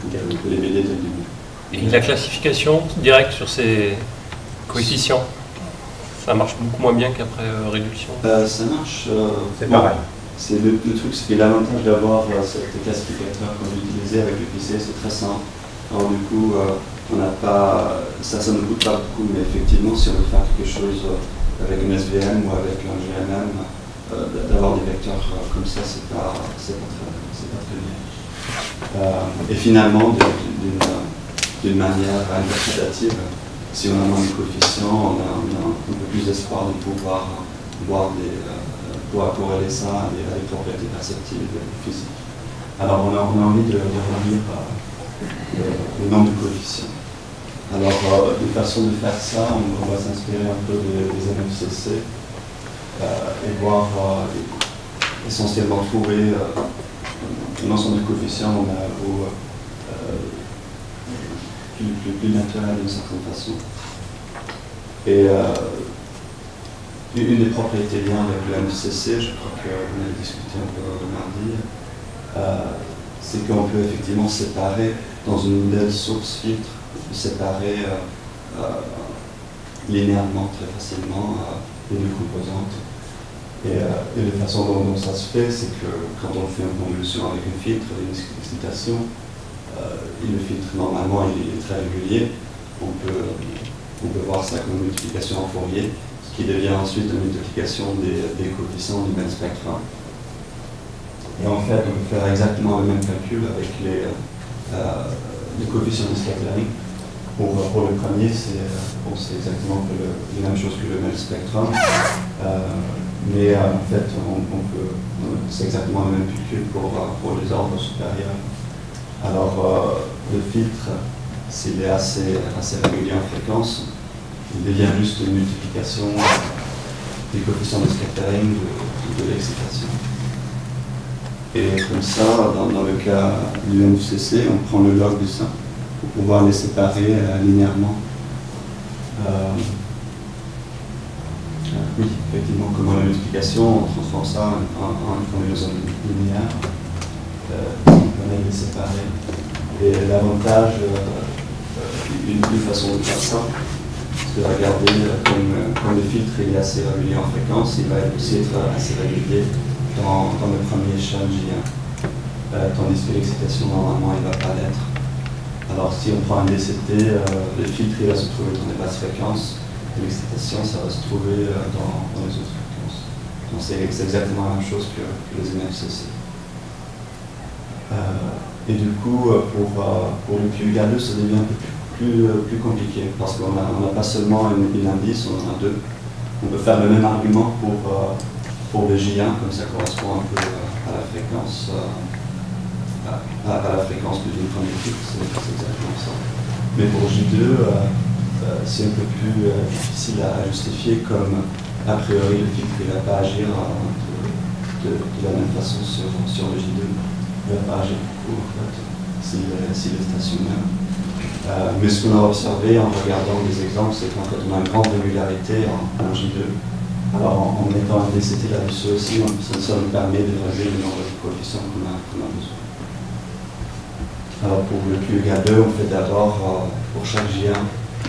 On peut les aider dès le début. Et la classification directe sur ces coefficients, ça marche beaucoup moins bien qu'après réduction. Ça marche. C'est pareil. C'est le truc, c'est que l'avantage d'avoir cet classificateur qu'on utilisait avec le PC, c'est très simple. Alors du coup, on n'a pas, ça ne coûte pas beaucoup, mais effectivement, si on veut faire quelque chose avec une SVM ou avec un GMM, d'avoir des vecteurs comme ça, c'est pas très bien. Et finalement, d'une manière interprétative, si on a moins de coefficients, on a un peu plus d'espoir de pouvoir voir pouvoir corréler ça à des propriétés perceptibles physiques. Alors on a envie de revenir le nombre de coefficients. Alors une façon de faire ça, on va s'inspirer un peu des MFCC et voir essentiellement trouver un ensemble de coefficients plus naturel d'une certaine façon. Et une des propriétés liées avec le MFCC, je crois qu'on a discuté un peu mardi, c'est qu'on peut effectivement séparer dans une modèle source filtre, séparer linéairement très facilement les deux composantes. Et la façon dont ça se fait, c'est que quand on fait une convolution avec un filtre, une excitation, le filtre normalement il est très régulier. On peut voir ça comme une multiplication en Fourier, qui devient ensuite une multiplication des coefficients du même spectre. Et en fait, on peut faire exactement le même calcul avec les coefficients de scattering. Pour le premier, c'est exactement la même chose que le même spectrum. Mais en fait, c'est exactement le même calcul pour les ordres supérieurs. Alors, le filtre, s'il est assez régulier en fréquence, il devient juste une multiplication des coefficients de scattering de l'excitation. Et comme ça, dans le cas du MFCC, on prend le log de ça pour pouvoir les séparer linéairement. Oui, effectivement, comme la multiplication, on transforme ça en une combinaison linéaire. On permet de les séparer. Et l'avantage, une façon de faire ça, c'est de regarder comme le filtre est assez régulier en fréquence, il va aussi être assez régulier dans le premier échelle J1, tandis que l'excitation normalement il ne va pas l'être. Alors si on prend un DCT, le filtre il va se trouver dans les basses fréquences, et l'excitation ça va se trouver dans les autres fréquences. Donc c'est exactement la même chose que les MFCC. Et du coup, pour le QIA2, ça devient un peu plus compliqué, parce qu'on n'a pas seulement une indice, on en a deux. On peut faire le même argument pour le J1, comme ça correspond un peu à la fréquence d'une première filtre, c'est exactement ça. Mais pour J2, c'est un peu plus difficile à justifier, comme a priori le filtre ne va pas agir de la même façon sur le J2. Il ne va pas agir beaucoup en fait. s'il est stationnaire. Mais ce qu'on a observé en regardant des exemples, c'est qu'en fait on a une grande régularité en J2. Alors en mettant un DCT là-dessus aussi, ça nous permet de relever le nombre de coefficients qu'on a besoin. Alors pour le Q égale 2, on fait d'abord, pour chaque J1,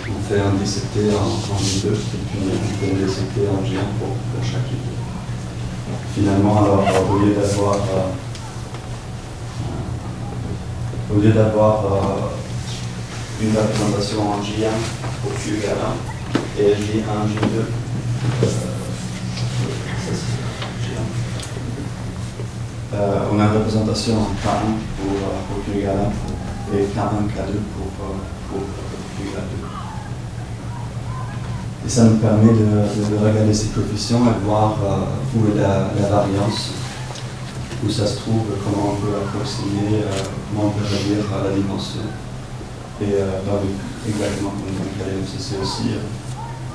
on fait un DCT en J2, et puis on fait un DCT en J1 pour chaque J2. Finalement, alors, au lieu d'avoir une représentation en J1 pour Q égale 1 et J1, J2, on a une représentation en K1 pour Q égale 1 et K1, K2 pour Q égale 2. Et ça nous permet de regarder ces coefficients et voir où est la variance, où ça se trouve, comment on peut approximer, comment on peut réduire la dimension. Et exactement comme dans le cas de MCC aussi,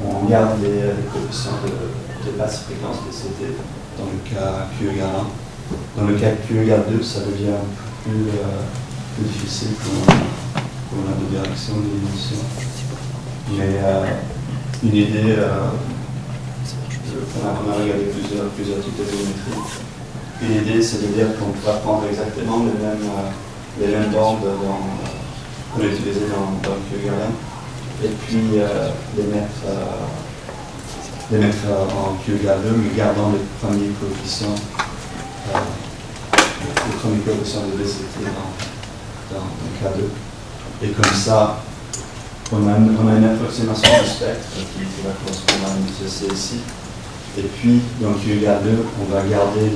on garde les coefficients de basse fréquence DCT dans le cas Q égale 1. Dans le cas Q égale 2, ça devient plus difficile pour la direction des dimensions. Mais une idée, on a regardé plusieurs types de géométrie. Une idée, c'est de dire qu'on va prendre exactement les mêmes bandes qu'on a utilisées dans le Q égale 1, et puis les mettre en Q égale 2, mais gardant les premiers coefficients de DCT dans K2. Et comme ça, on a une approximation du spectre qui va correspondre à MCC ici. Et puis, dans Q égale 2, on va garder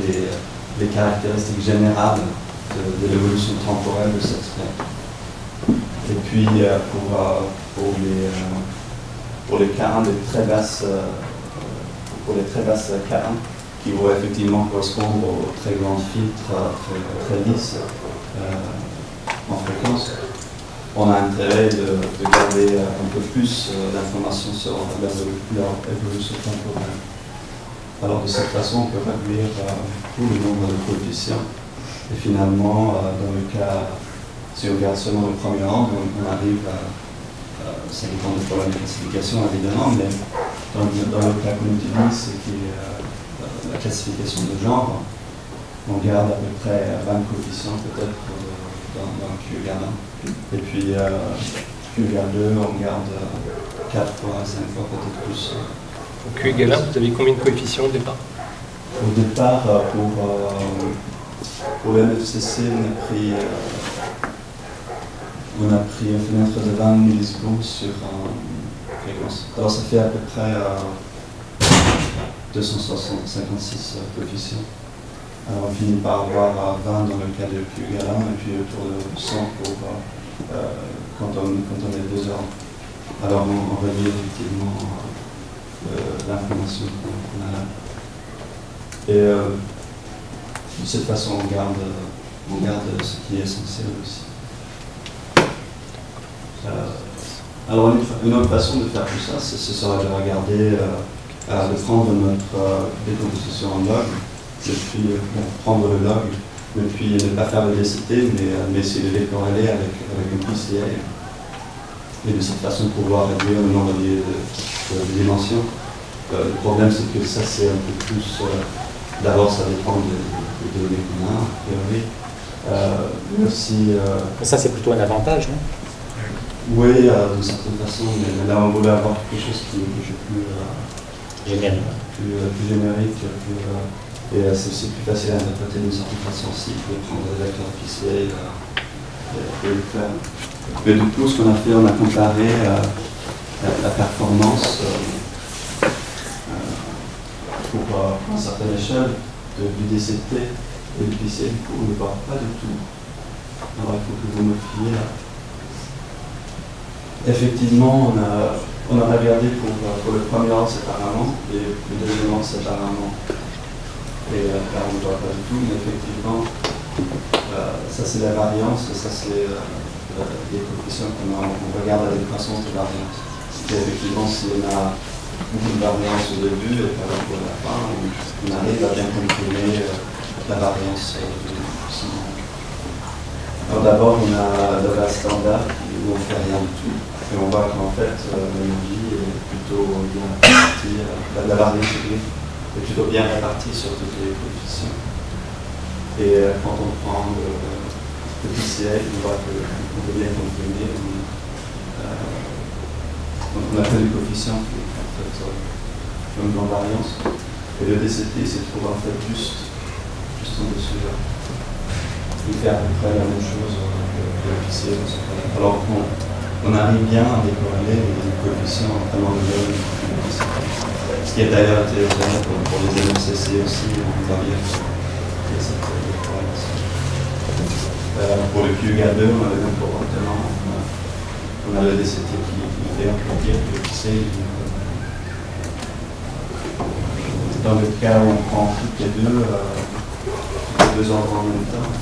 les caractéristiques générales de l'évolution temporelle de cette spectre. Et puis, pour les K1, pour les très basses K1, qui vont effectivement correspondre aux très grands filtres, très lisses en fréquence, on a intérêt de garder un peu plus d'informations sur leur évolution temporelle. Alors de cette façon, on peut réduire tout le nombre de coefficients. Et finalement, dans le cas, si on regarde seulement le premier ordre, on arrive ça dépend des problèmes de classification évidemment, mais dans le cas qu'on utilise, c'est qui est la classification de genre, on garde à peu près 20 coefficients peut-être dans Q égale 1. Et puis Q égale 2, on garde 4 fois, 5 fois peut-être plus. Au Q égale 1, vous avez combien de coefficients au départ? Au départ, pour le MFCC, on a pris une fenêtre de 20 millisecondes sur fréquence. Alors ça fait à peu près 256 coefficients. Alors on finit par avoir 20 dans le cas de Q égale 1 et puis autour de 100 quand on est 2 heures. Alors on réduit effectivement l'information qu'on a là. Et de cette façon on garde ce qui est essentiel aussi. Alors une autre façon de faire tout ça, ce serait de regarder, de prendre notre décomposition en log, et puis prendre le log, et puis ne pas faire le DCT, mais essayer de les corréler avec une PCA. Et de cette façon pouvoir réduire le nombre de dimensions. Le problème c'est que ça c'est un peu plus, d'abord ça dépend des données qu'on a, a priori. Mais aussi, ça c'est plutôt un avantage, non? Oui, d'une certaine façon, mais là on voulait avoir quelque chose qui est plus générique, et c'est aussi plus facile à interpréter d'une certaine façon aussi, de prendre des vecteurs officiels et le faire. Mais du coup, ce qu'on a fait, on a comparé la performance pour une certaine échelle du DCT et du PCA. Du coup, on ne voit pas du tout. Alors il faut que vous modifiez là. Effectivement, on a regardé pour le premier ordre séparément et le deuxième ordre séparément. Et là, on ne voit pas du tout, mais effectivement, ça c'est la variance et ça c'est les coefficients on regarde à la croissance de variance. Et effectivement, si on a beaucoup de variance au début et par rapport à la fin, on arrive à bien comprimer la variance du coefficient. Alors d'abord, on a le base standard où on ne fait rien du tout. Et on voit qu'en fait, l'énergie est plutôt bien répartie, la variance est plutôt bien répartie sur tous les coefficients. Et quand on prend le PCA, on voit qu'on peut bien comprimer. On a fait du coefficient qui est en fait une grande variance. Et le DCT, c'est trouvé en fait juste en dessus là. Il fait à peu près la même chose que le PCA. Alors on arrive bien à décorréler les coefficients vraiment de même. Ce qui est d'ailleurs intéressant pour les MCC aussi, on voit bien qu'il y a cette décorrélation. Pour le QGA2, on a le même comportement. On a le DCT qui fait un peu pire que le PCA. Dans le cas où on prend toutes les deux endroits en même temps,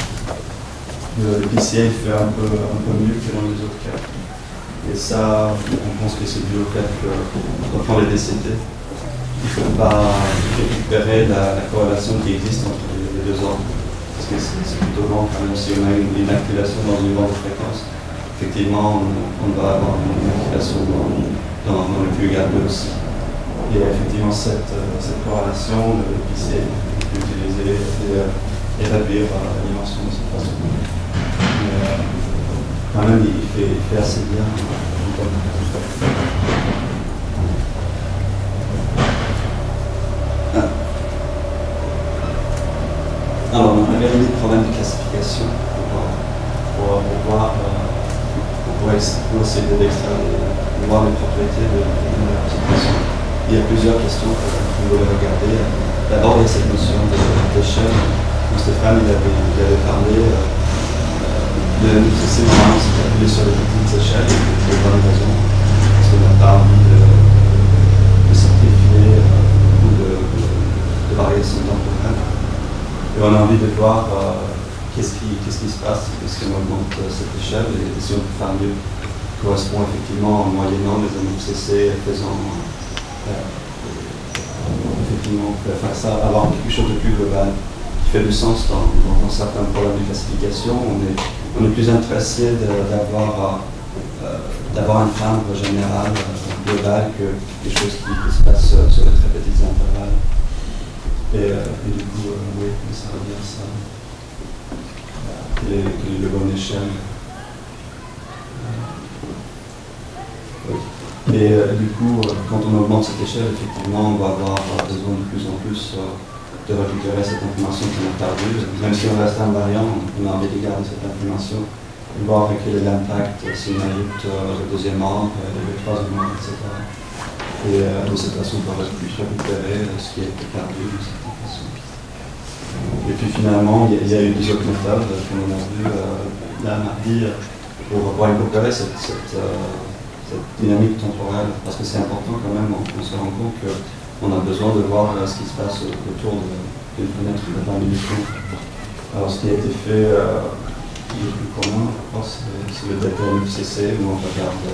le PCA fait un peu mieux que dans les autres cas. Et ça, on pense que c'est dû au fait que quand on prend les DCT, il ne faut pas récupérer la corrélation qui existe entre les deux ordres. Parce que c'est plutôt long quand même. Si on a une activation dans une bande de fréquence, effectivement, on va avoir une activation dans le QGA2 aussi. Et effectivement, cette corrélation, le PCA peut utiliser et réduire la dimension de cette façon. Mais quand même, il fait assez bien. Alors, on a regardé des problèmes de classification pour essayer d'extraire de voir les propriétés de la situation. Il y a plusieurs questions qu'on voulait regarder. D'abord, il y a cette notion d'échelle. Stéphane il avait parlé de MCC, normalement, c'est calculé sur les petites échelles, pour les bonnes raisons, parce qu'on n'a pas envie de simplifier beaucoup de variations temporelles. Et on a envie de voir qu'est-ce qui se passe si on augmente cette échelle et si on peut faire mieux. Correspond effectivement en moyennant les MCC, faisant effectivement on peut faire ça, avoir quelque chose de plus global qui fait du sens dans certains problèmes de classification. On est plus intéressé d'avoir un cadre général, global, que des choses qui se passent sur de très petits intervalles. Et du coup, oui, ça veut dire ça. Quelle est la bonne échelle? Et du coup, quand on augmente cette échelle, effectivement, on va avoir besoin de plus en plus de récupérer cette information qu'on a perdue. Même si on reste invariant, on a envie de garder cette information, voir quel est l'impact si on ajoute le deuxième ordre, le troisième ordre, etc. Et de cette façon, on va plus récupérer ce qui a été perdu de cette façon. Et puis finalement, il y a eu des autres méthodes, comme on a vu là mardi, pour incorporer cette dynamique temporelle, parce que c'est important quand même, on se rend compte qu'on a besoin de voir ce qui se passe autour d'une fenêtre de 20 millisecondes. Alors ce qui a été fait le plus commun, je pense, c'est le delta MFCC, où on regarde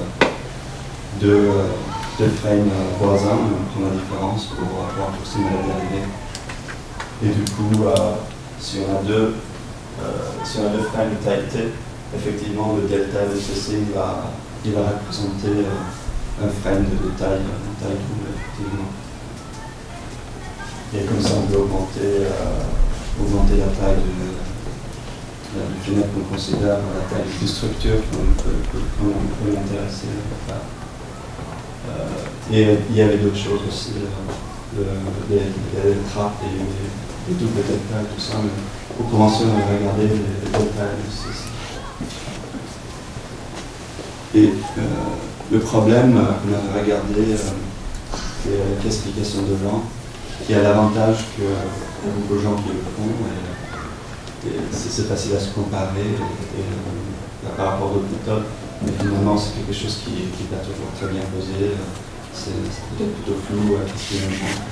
deux frames voisins, on prend la différence pour approximer la dérivée. Et du coup, si on a deux frames de taille T, effectivement le delta MFCC il va représenter un frame de taille double, effectivement. Et comme ça, on peut augmenter la taille du fenêtre qu'on considère, la taille de structure qu'on peut l'intéresser. Et il y avait d'autres choses aussi, les trappes et les doubles delta et tout ça, mais au commencer, on a regardé les delta aussi. Et le problème qu'on a regardé, c'est la classification de genre, qui a l'avantage qu'il y a beaucoup de gens qui le font, et c'est facile à se comparer par rapport à d'autres méthodes, mais finalement c'est quelque chose qui n'est pas toujours très bien posé, c'est peut-être plutôt flou qu'est-ce qui est important.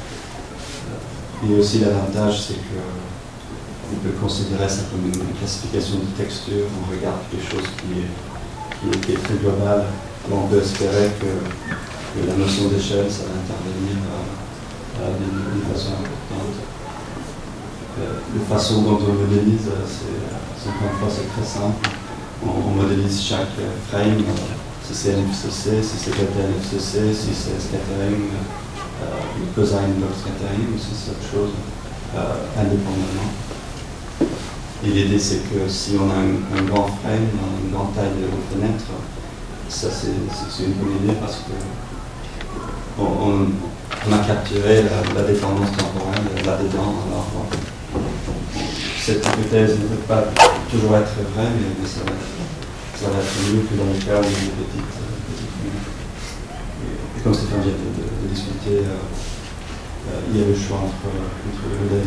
Et aussi l'avantage, c'est qu'on peut considérer ça comme une classification de texture, on regarde quelque chose qui est très global. On peut espérer que la notion d'échelle, ça va intervenir d'une façon importante. La façon dont on modélise, c'est très simple. on modélise chaque frame, si c'est LFCC, si c'est LFCC, si c'est scattering, cosine log scattering, ou si c'est autre chose, indépendamment. Et l'idée c'est que si on a un grand frame, une grande taille de fenêtre, ça c'est une bonne idée parce que on a capturé la dépendance temporelle là-dedans. Alors cette hypothèse ne peut pas toujours être vraie, mais ça va être mieux que dans le cas où il y a des petites fenêtres. Et comme Stéphane vient de discuter, il y a le choix entre le modèle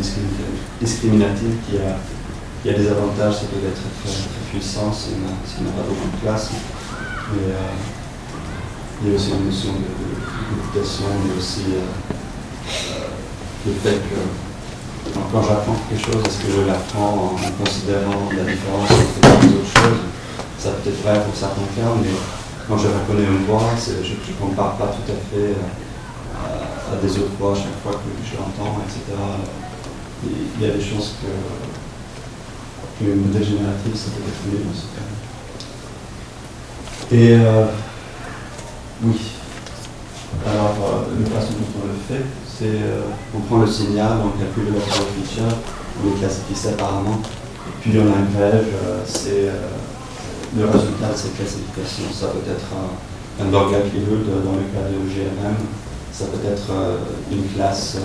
discriminatif qui a des avantages, ça peut être très puissant si on n'a pas beaucoup de place, mais il y a aussi une notion de computation, mais aussi le fait que quand j'apprends quelque chose, est-ce que je l'apprends en considérant la différence entre les autres choses? Ça peut être vrai pour certains cas, mais quand je reconnais une voix, je ne compare pas tout à fait à des autres voix chaque fois que je l'entends, etc. Il y a des choses que le modèle génératif, ça peut être mieux dans ce cas. Et oui. Alors, la façon dont on le fait, c'est on prend le signal, on calcule le vecteur feature, on les classifie séparément, et puis on agrège le résultat de cette classification. Ça peut être un log likelihood dans le cas de GMM, ça peut être une classe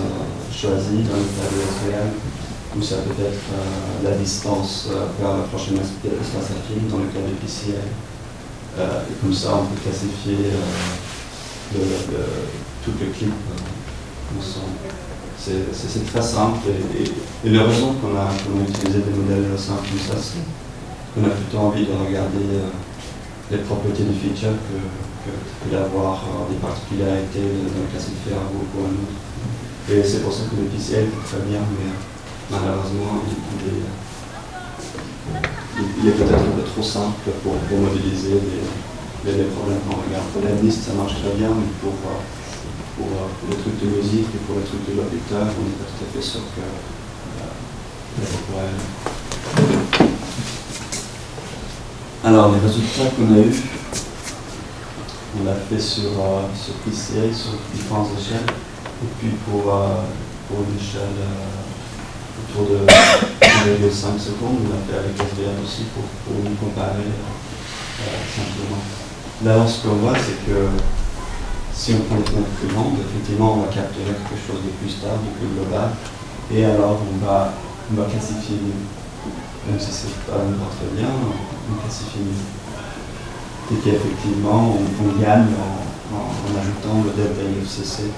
choisie dans le cas de SVM, ou ça peut être la distance vers la prochaine espace affine dans le cas de PCA. Et comme ça, on peut classifier tout le clip ensemble. C'est très simple et la raison qu'on a utilisé des modèles simples comme ça, c'est qu'on a plutôt envie de regarder les propriétés du feature que d'avoir des particularités d'un classifier un groupe ou un autre. Et c'est pour ça que le PCA est très bien, mais malheureusement, il est peut-être un peu trop simple pour modéliser les problèmes qu'on regarde. Pour la liste, ça marche très bien, mais pour les trucs de musique et pour les trucs de l'auditeur, on n'est pas tout à fait sûr que ça pourrait. Alors, les résultats qu'on a eus, on l'a fait sur PCA, sur différentes échelles, et puis pour une échelle autour de 1,5 secondes, on l'a fait avec SVM aussi pour nous comparer simplement. Là, ce qu'on voit, c'est que si on prend les fenêtres plus longues, effectivement, on va capturer quelque chose de plus stable, de plus global, et alors on va classifier mieux. Même si c'est pas très bien, on classifie mieux. Et qu'effectivement, on gagne en ajoutant le delta IFCC.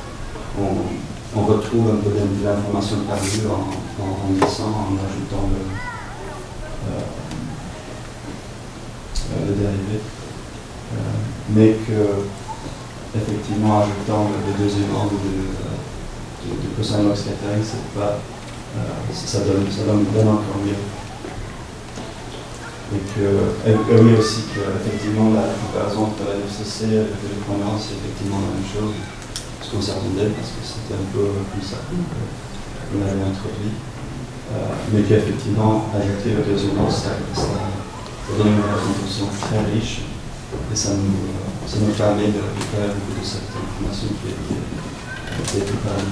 On retrouve un peu de l'information perdue en grandissant, en ajoutant le dérivé. Mais que, effectivement, ajoutant le deuxième angle de cosine log scattering, ça donne encore mieux. Et oui aussi qu'effectivement la comparaison entre la FCC et le dépendant, c'est effectivement la même chose, ce qu'on s'attendait parce que c'était un peu comme ça qu'on avait introduit. Mais qu'effectivement, ajouter le deuxième angle, ça donne une représentation très riche et ça nous permet de récupérer beaucoup de cette information qui est tout pareil.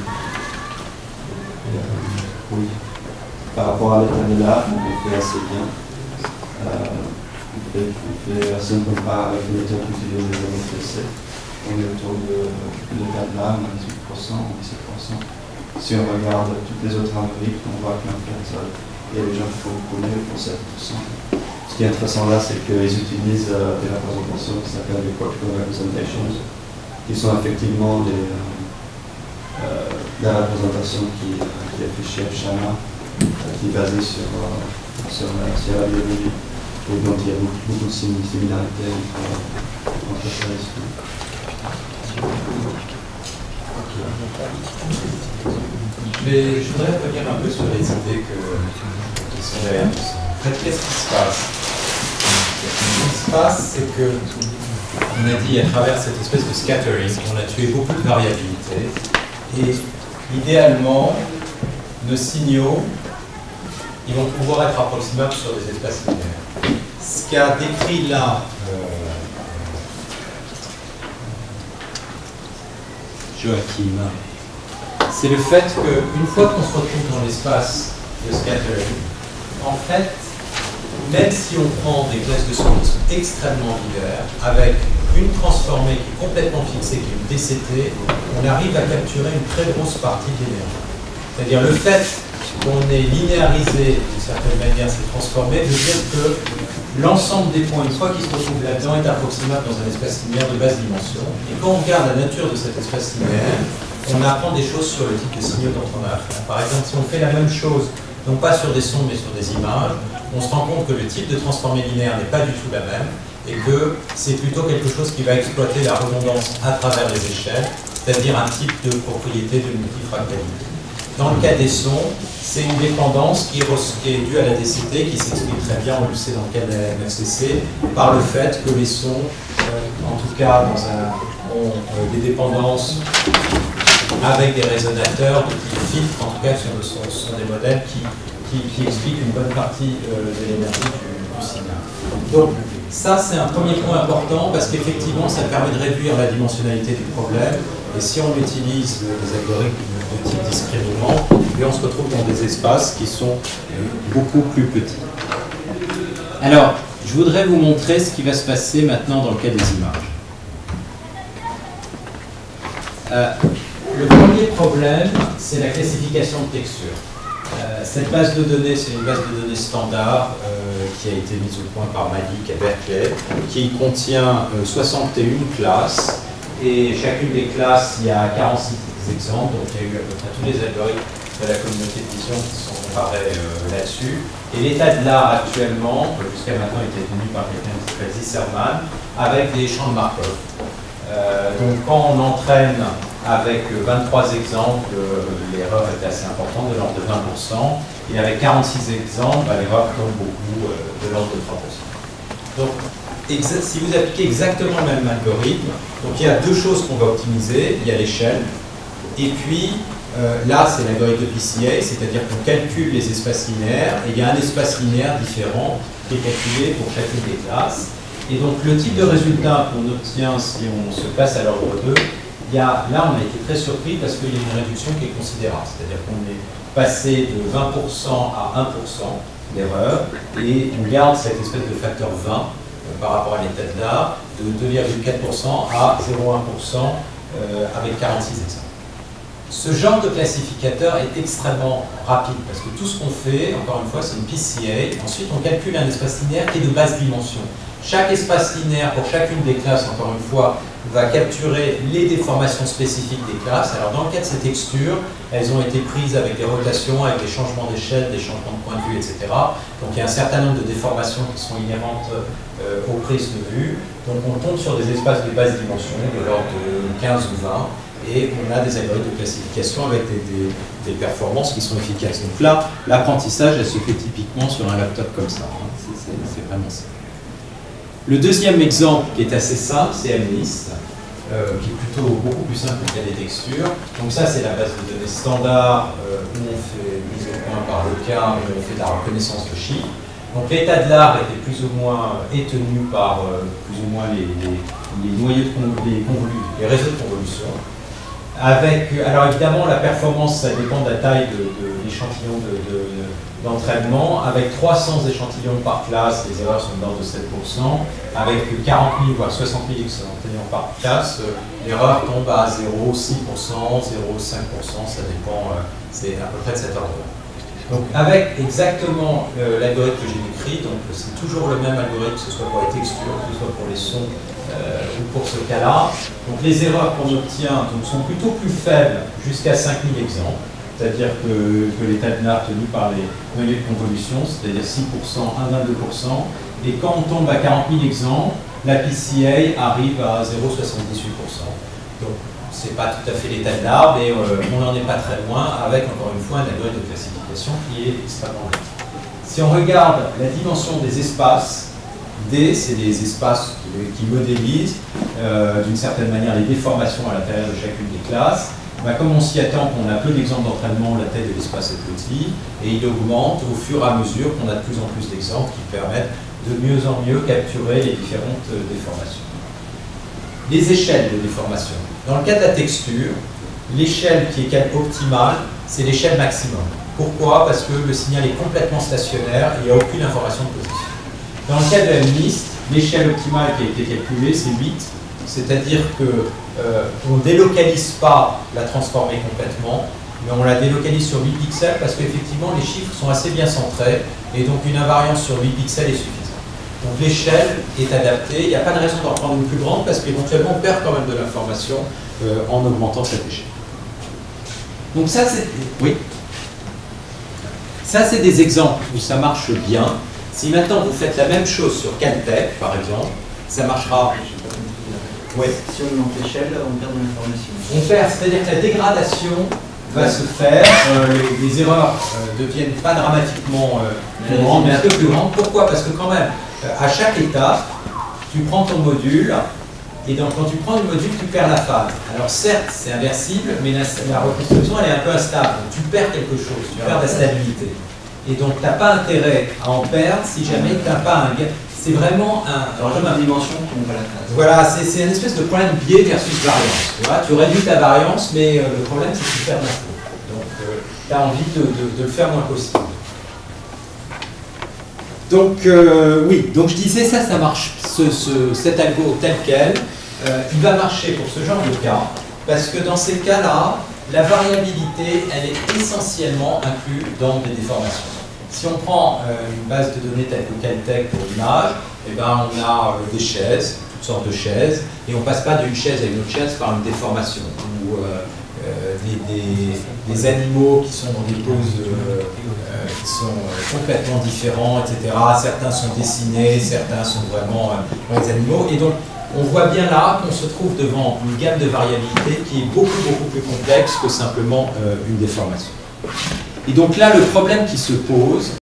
Oui. Par rapport à l'état de l'art, on fait assez bien. On fait si on compare avec les méthodes utilisées dans le FCC, on est autour de l'état de l'art, 18% ou 17%. Si on regarde toutes les autres analyses, on voit qu'en fait, il y a des gens qui font beaucoup mieux pour 7%. Ce qui est intéressant là, c'est qu'ils utilisent des représentations qui s'appellent des cortical representations, qui sont effectivement des représentations qui affichent Shana, qui est basée sur la biologie, et donc il y a beaucoup de similarités entre ça et ça. Mais je voudrais revenir un peu sur les idées qui sont derrière tout ça. En fait, qu'est-ce qui se passe? Ce qui se passe, c'est que, on a dit, à travers cette espèce de scattering, on a tué beaucoup de variabilité, et idéalement, nos signaux, ils vont pouvoir être approximables sur des espaces linéaires. ce qu'a décrit là Joachim, c'est le fait qu'une fois qu'on se retrouve dans l'espace de scattering, en fait, même si on prend des classes de son qui sont extrêmement divers, avec une transformée qui est complètement fixée, qui est une DCT, on arrive à capturer une très grosse partie de l'énergie. C'est-à-dire le fait qu'on ait linéarisé d'une certaine manière ces transformées veut dire que l'ensemble des points, une fois qu'ils se retrouvent là-dedans, est approximable dans un espace linéaire de basse dimension. Et quand on regarde la nature de cet espace linéaire, on apprend des choses sur le type de signaux dont on a affaire. Par exemple, si on fait la même chose, non pas sur des sons mais sur des images, on se rend compte que le type de transformée linéaire n'est pas du tout la même et que c'est plutôt quelque chose qui va exploiter la redondance à travers les échelles, c'est-à-dire un type de propriété de multifractalité. Dans le cas des sons, c'est une dépendance qui est due à la DCT, qui s'explique très bien, on le sait dans le cas de la MFCC, par le fait que les sons, en tout cas, ont des dépendances avec des résonateurs de type filtre, en tout cas, ce sont des modèles qui expliquent une bonne partie de l'énergie du signal. Donc, ça, c'est un premier point important parce qu'effectivement, ça permet de réduire la dimensionnalité du problème. Et si on utilise les algorithmes de type discriminant, on se retrouve dans des espaces qui sont beaucoup plus petits. Alors, je voudrais vous montrer ce qui va se passer maintenant dans le cas des images. Le premier problème, c'est la classification de texture. Cette base de données, c'est une base de données standard qui a été mise au point par Malik à Berkeley, qui contient 61 classes. Et chacune des classes, il y a 46 exemples, donc il y a eu à peu près tous les algorithmes de la communauté de vision qui sont comparés là-dessus. Et l'état de l'art actuellement, jusqu'à maintenant, était tenu par quelqu'un qui s'appelle Zisserman, avec des champs de Markov. Donc quand on entraîne avec 23 exemples, l'erreur était assez importante, de l'ordre de 20%, et avec 46 exemples, l'erreur tombe beaucoup, de l'ordre de 3%. Donc, si vous appliquez exactement le même algorithme, donc il y a deux choses qu'on va optimiser, il y a l'échelle, et puis là c'est l'algorithme de PCA, c'est-à-dire qu'on calcule les espaces linéaires, et il y a un espace linéaire différent qui est calculé pour chacune des classes. Et donc le type de résultat qu'on obtient si on se place à l'ordre 2, là on a été très surpris parce qu'il y a une réduction qui est considérable, c'est-à-dire qu'on est passé de 20% à 1% d'erreur, et on garde cette espèce de facteur 20 par rapport à l'état de l'art, de 2,4% à 0,1% avec 46 exemples. Ce genre de classificateur est extrêmement rapide parce que tout ce qu'on fait, encore une fois, c'est une PCA. Ensuite, on calcule un espace linéaire qui est de basse dimension. Chaque espace linéaire pour chacune des classes, encore une fois, va capturer les déformations spécifiques des classes. Alors, dans le cas de ces textures, elles ont été prises avec des rotations, avec des changements d'échelle, des changements de point de vue, etc. Donc, il y a un certain nombre de déformations qui sont inhérentes aux prises de vue. Donc, on tombe sur des espaces de basse dimension, de l'ordre de 15 ou 20. Et on a des algorithmes de classification avec des performances qui sont efficaces. Donc là, l'apprentissage, elle se fait typiquement sur un laptop comme ça. C'est vraiment ça. Le deuxième exemple qui est assez simple, c'est MNIST, qui est plutôt beaucoup plus simple que des textures. Donc ça, c'est la base de données standard où on fait mise au point par le cas, où on fait de la reconnaissance de chiffres. Donc l'état de l'art était plus ou moins tenu par plus ou moins les noyaux les réseaux de convolution. Alors évidemment, la performance, ça dépend de la taille de l'échantillon d'entraînement. Avec 300 échantillons par classe, les erreurs sont de l'ordre de 7%. Avec 40 000 voire 60 000 échantillons par classe, l'erreur tombe à 0,6%, 0,5%, ça dépend, c'est à peu près de cet ordre-là. Donc avec exactement l'algorithme que j'ai décrit, donc c'est toujours le même algorithme, que ce soit pour les textures, que ce soit pour les sons, ou pour ce cas-là. Donc les erreurs qu'on obtient sont plutôt plus faibles jusqu'à 5000 exemples, c'est-à-dire que l'état de l'art tenu par les noyaux de convolution, c'est-à-dire 6% à 22%, et quand on tombe à 40 000 exemples, la PCA arrive à 0,78%. Donc c'est pas tout à fait l'état de l'art, mais on n'en est pas très loin, avec encore une fois un algorithme de classification qui est extrêmement lent. Si on regarde la dimension des espaces, D, c'est des espaces qui modélisent d'une certaine manière les déformations à l'intérieur de chacune des classes. Comme on s'y attend qu'on a peu d'exemples d'entraînement, la taille de l'espace est petite et il augmente au fur et à mesure qu'on a de plus en plus d'exemples qui permettent de mieux en mieux capturer les différentes déformations. Les échelles de déformation. Dans le cas de la texture, l'échelle qui est optimale, c'est l'échelle maximum. Pourquoi? Parce que le signal est complètement stationnaire et il n'y a aucune information de position. Dans le cas de la MNIST, l'échelle optimale qui a été calculée, c'est 8, c'est-à-dire qu'on ne délocalise pas la transformée complètement, mais on la délocalise sur 8 pixels parce qu'effectivement les chiffres sont assez bien centrés et donc une invariance sur 8 pixels est suffisante. Donc l'échelle est adaptée, il n'y a pas de raison d'en prendre une plus grande parce qu'éventuellement on perd quand même de l'information en augmentant cette échelle. Donc ça c'est... Oui. Ça c'est des exemples où ça marche bien. Si maintenant vous faites la même chose sur Caltech par exemple, ça marchera... Oui. Si on augmente l'échelle, on perd de l'information. On perd, c'est-à-dire que la dégradation va se faire, les erreurs ne deviennent pas dramatiquement plus grandes, mais un peu plus grandes. Pourquoi? Parce que quand même, à chaque étape, tu prends ton module, et donc quand tu prends le module, tu perds la phase. Alors certes, c'est inversible, mais la reconstruction, elle est un peu instable. Donc, tu perds quelque chose, tu perds la stabilité. Et donc, tu n'as pas intérêt à en perdre si jamais tu n'as pas un gain. C'est vraiment comme une dimension qui n'a pas la phase. Voilà, c'est une espèce de problème biais versus variance. Tu vois, tu réduis ta variance, mais le problème c'est que tu perds l'info. Donc tu as envie de le faire moins possible. Donc oui, donc je disais ça marche, cet algo tel quel, il va marcher pour ce genre de cas, parce que dans ces cas-là, la variabilité, elle est essentiellement inclue dans des déformations. Si on prend une base de données telle que Caltech pour l'image, eh ben, on a des chaises, toutes sortes de chaises, et on ne passe pas d'une chaise à une autre chaise par une déformation, ou des animaux qui sont dans des poses qui sont complètement différents, etc. Certains sont dessinés, certains sont vraiment des animaux, et donc on voit bien là qu'on se trouve devant une gamme de variabilité qui est beaucoup plus complexe que simplement une déformation. Et donc là, le problème qui se pose,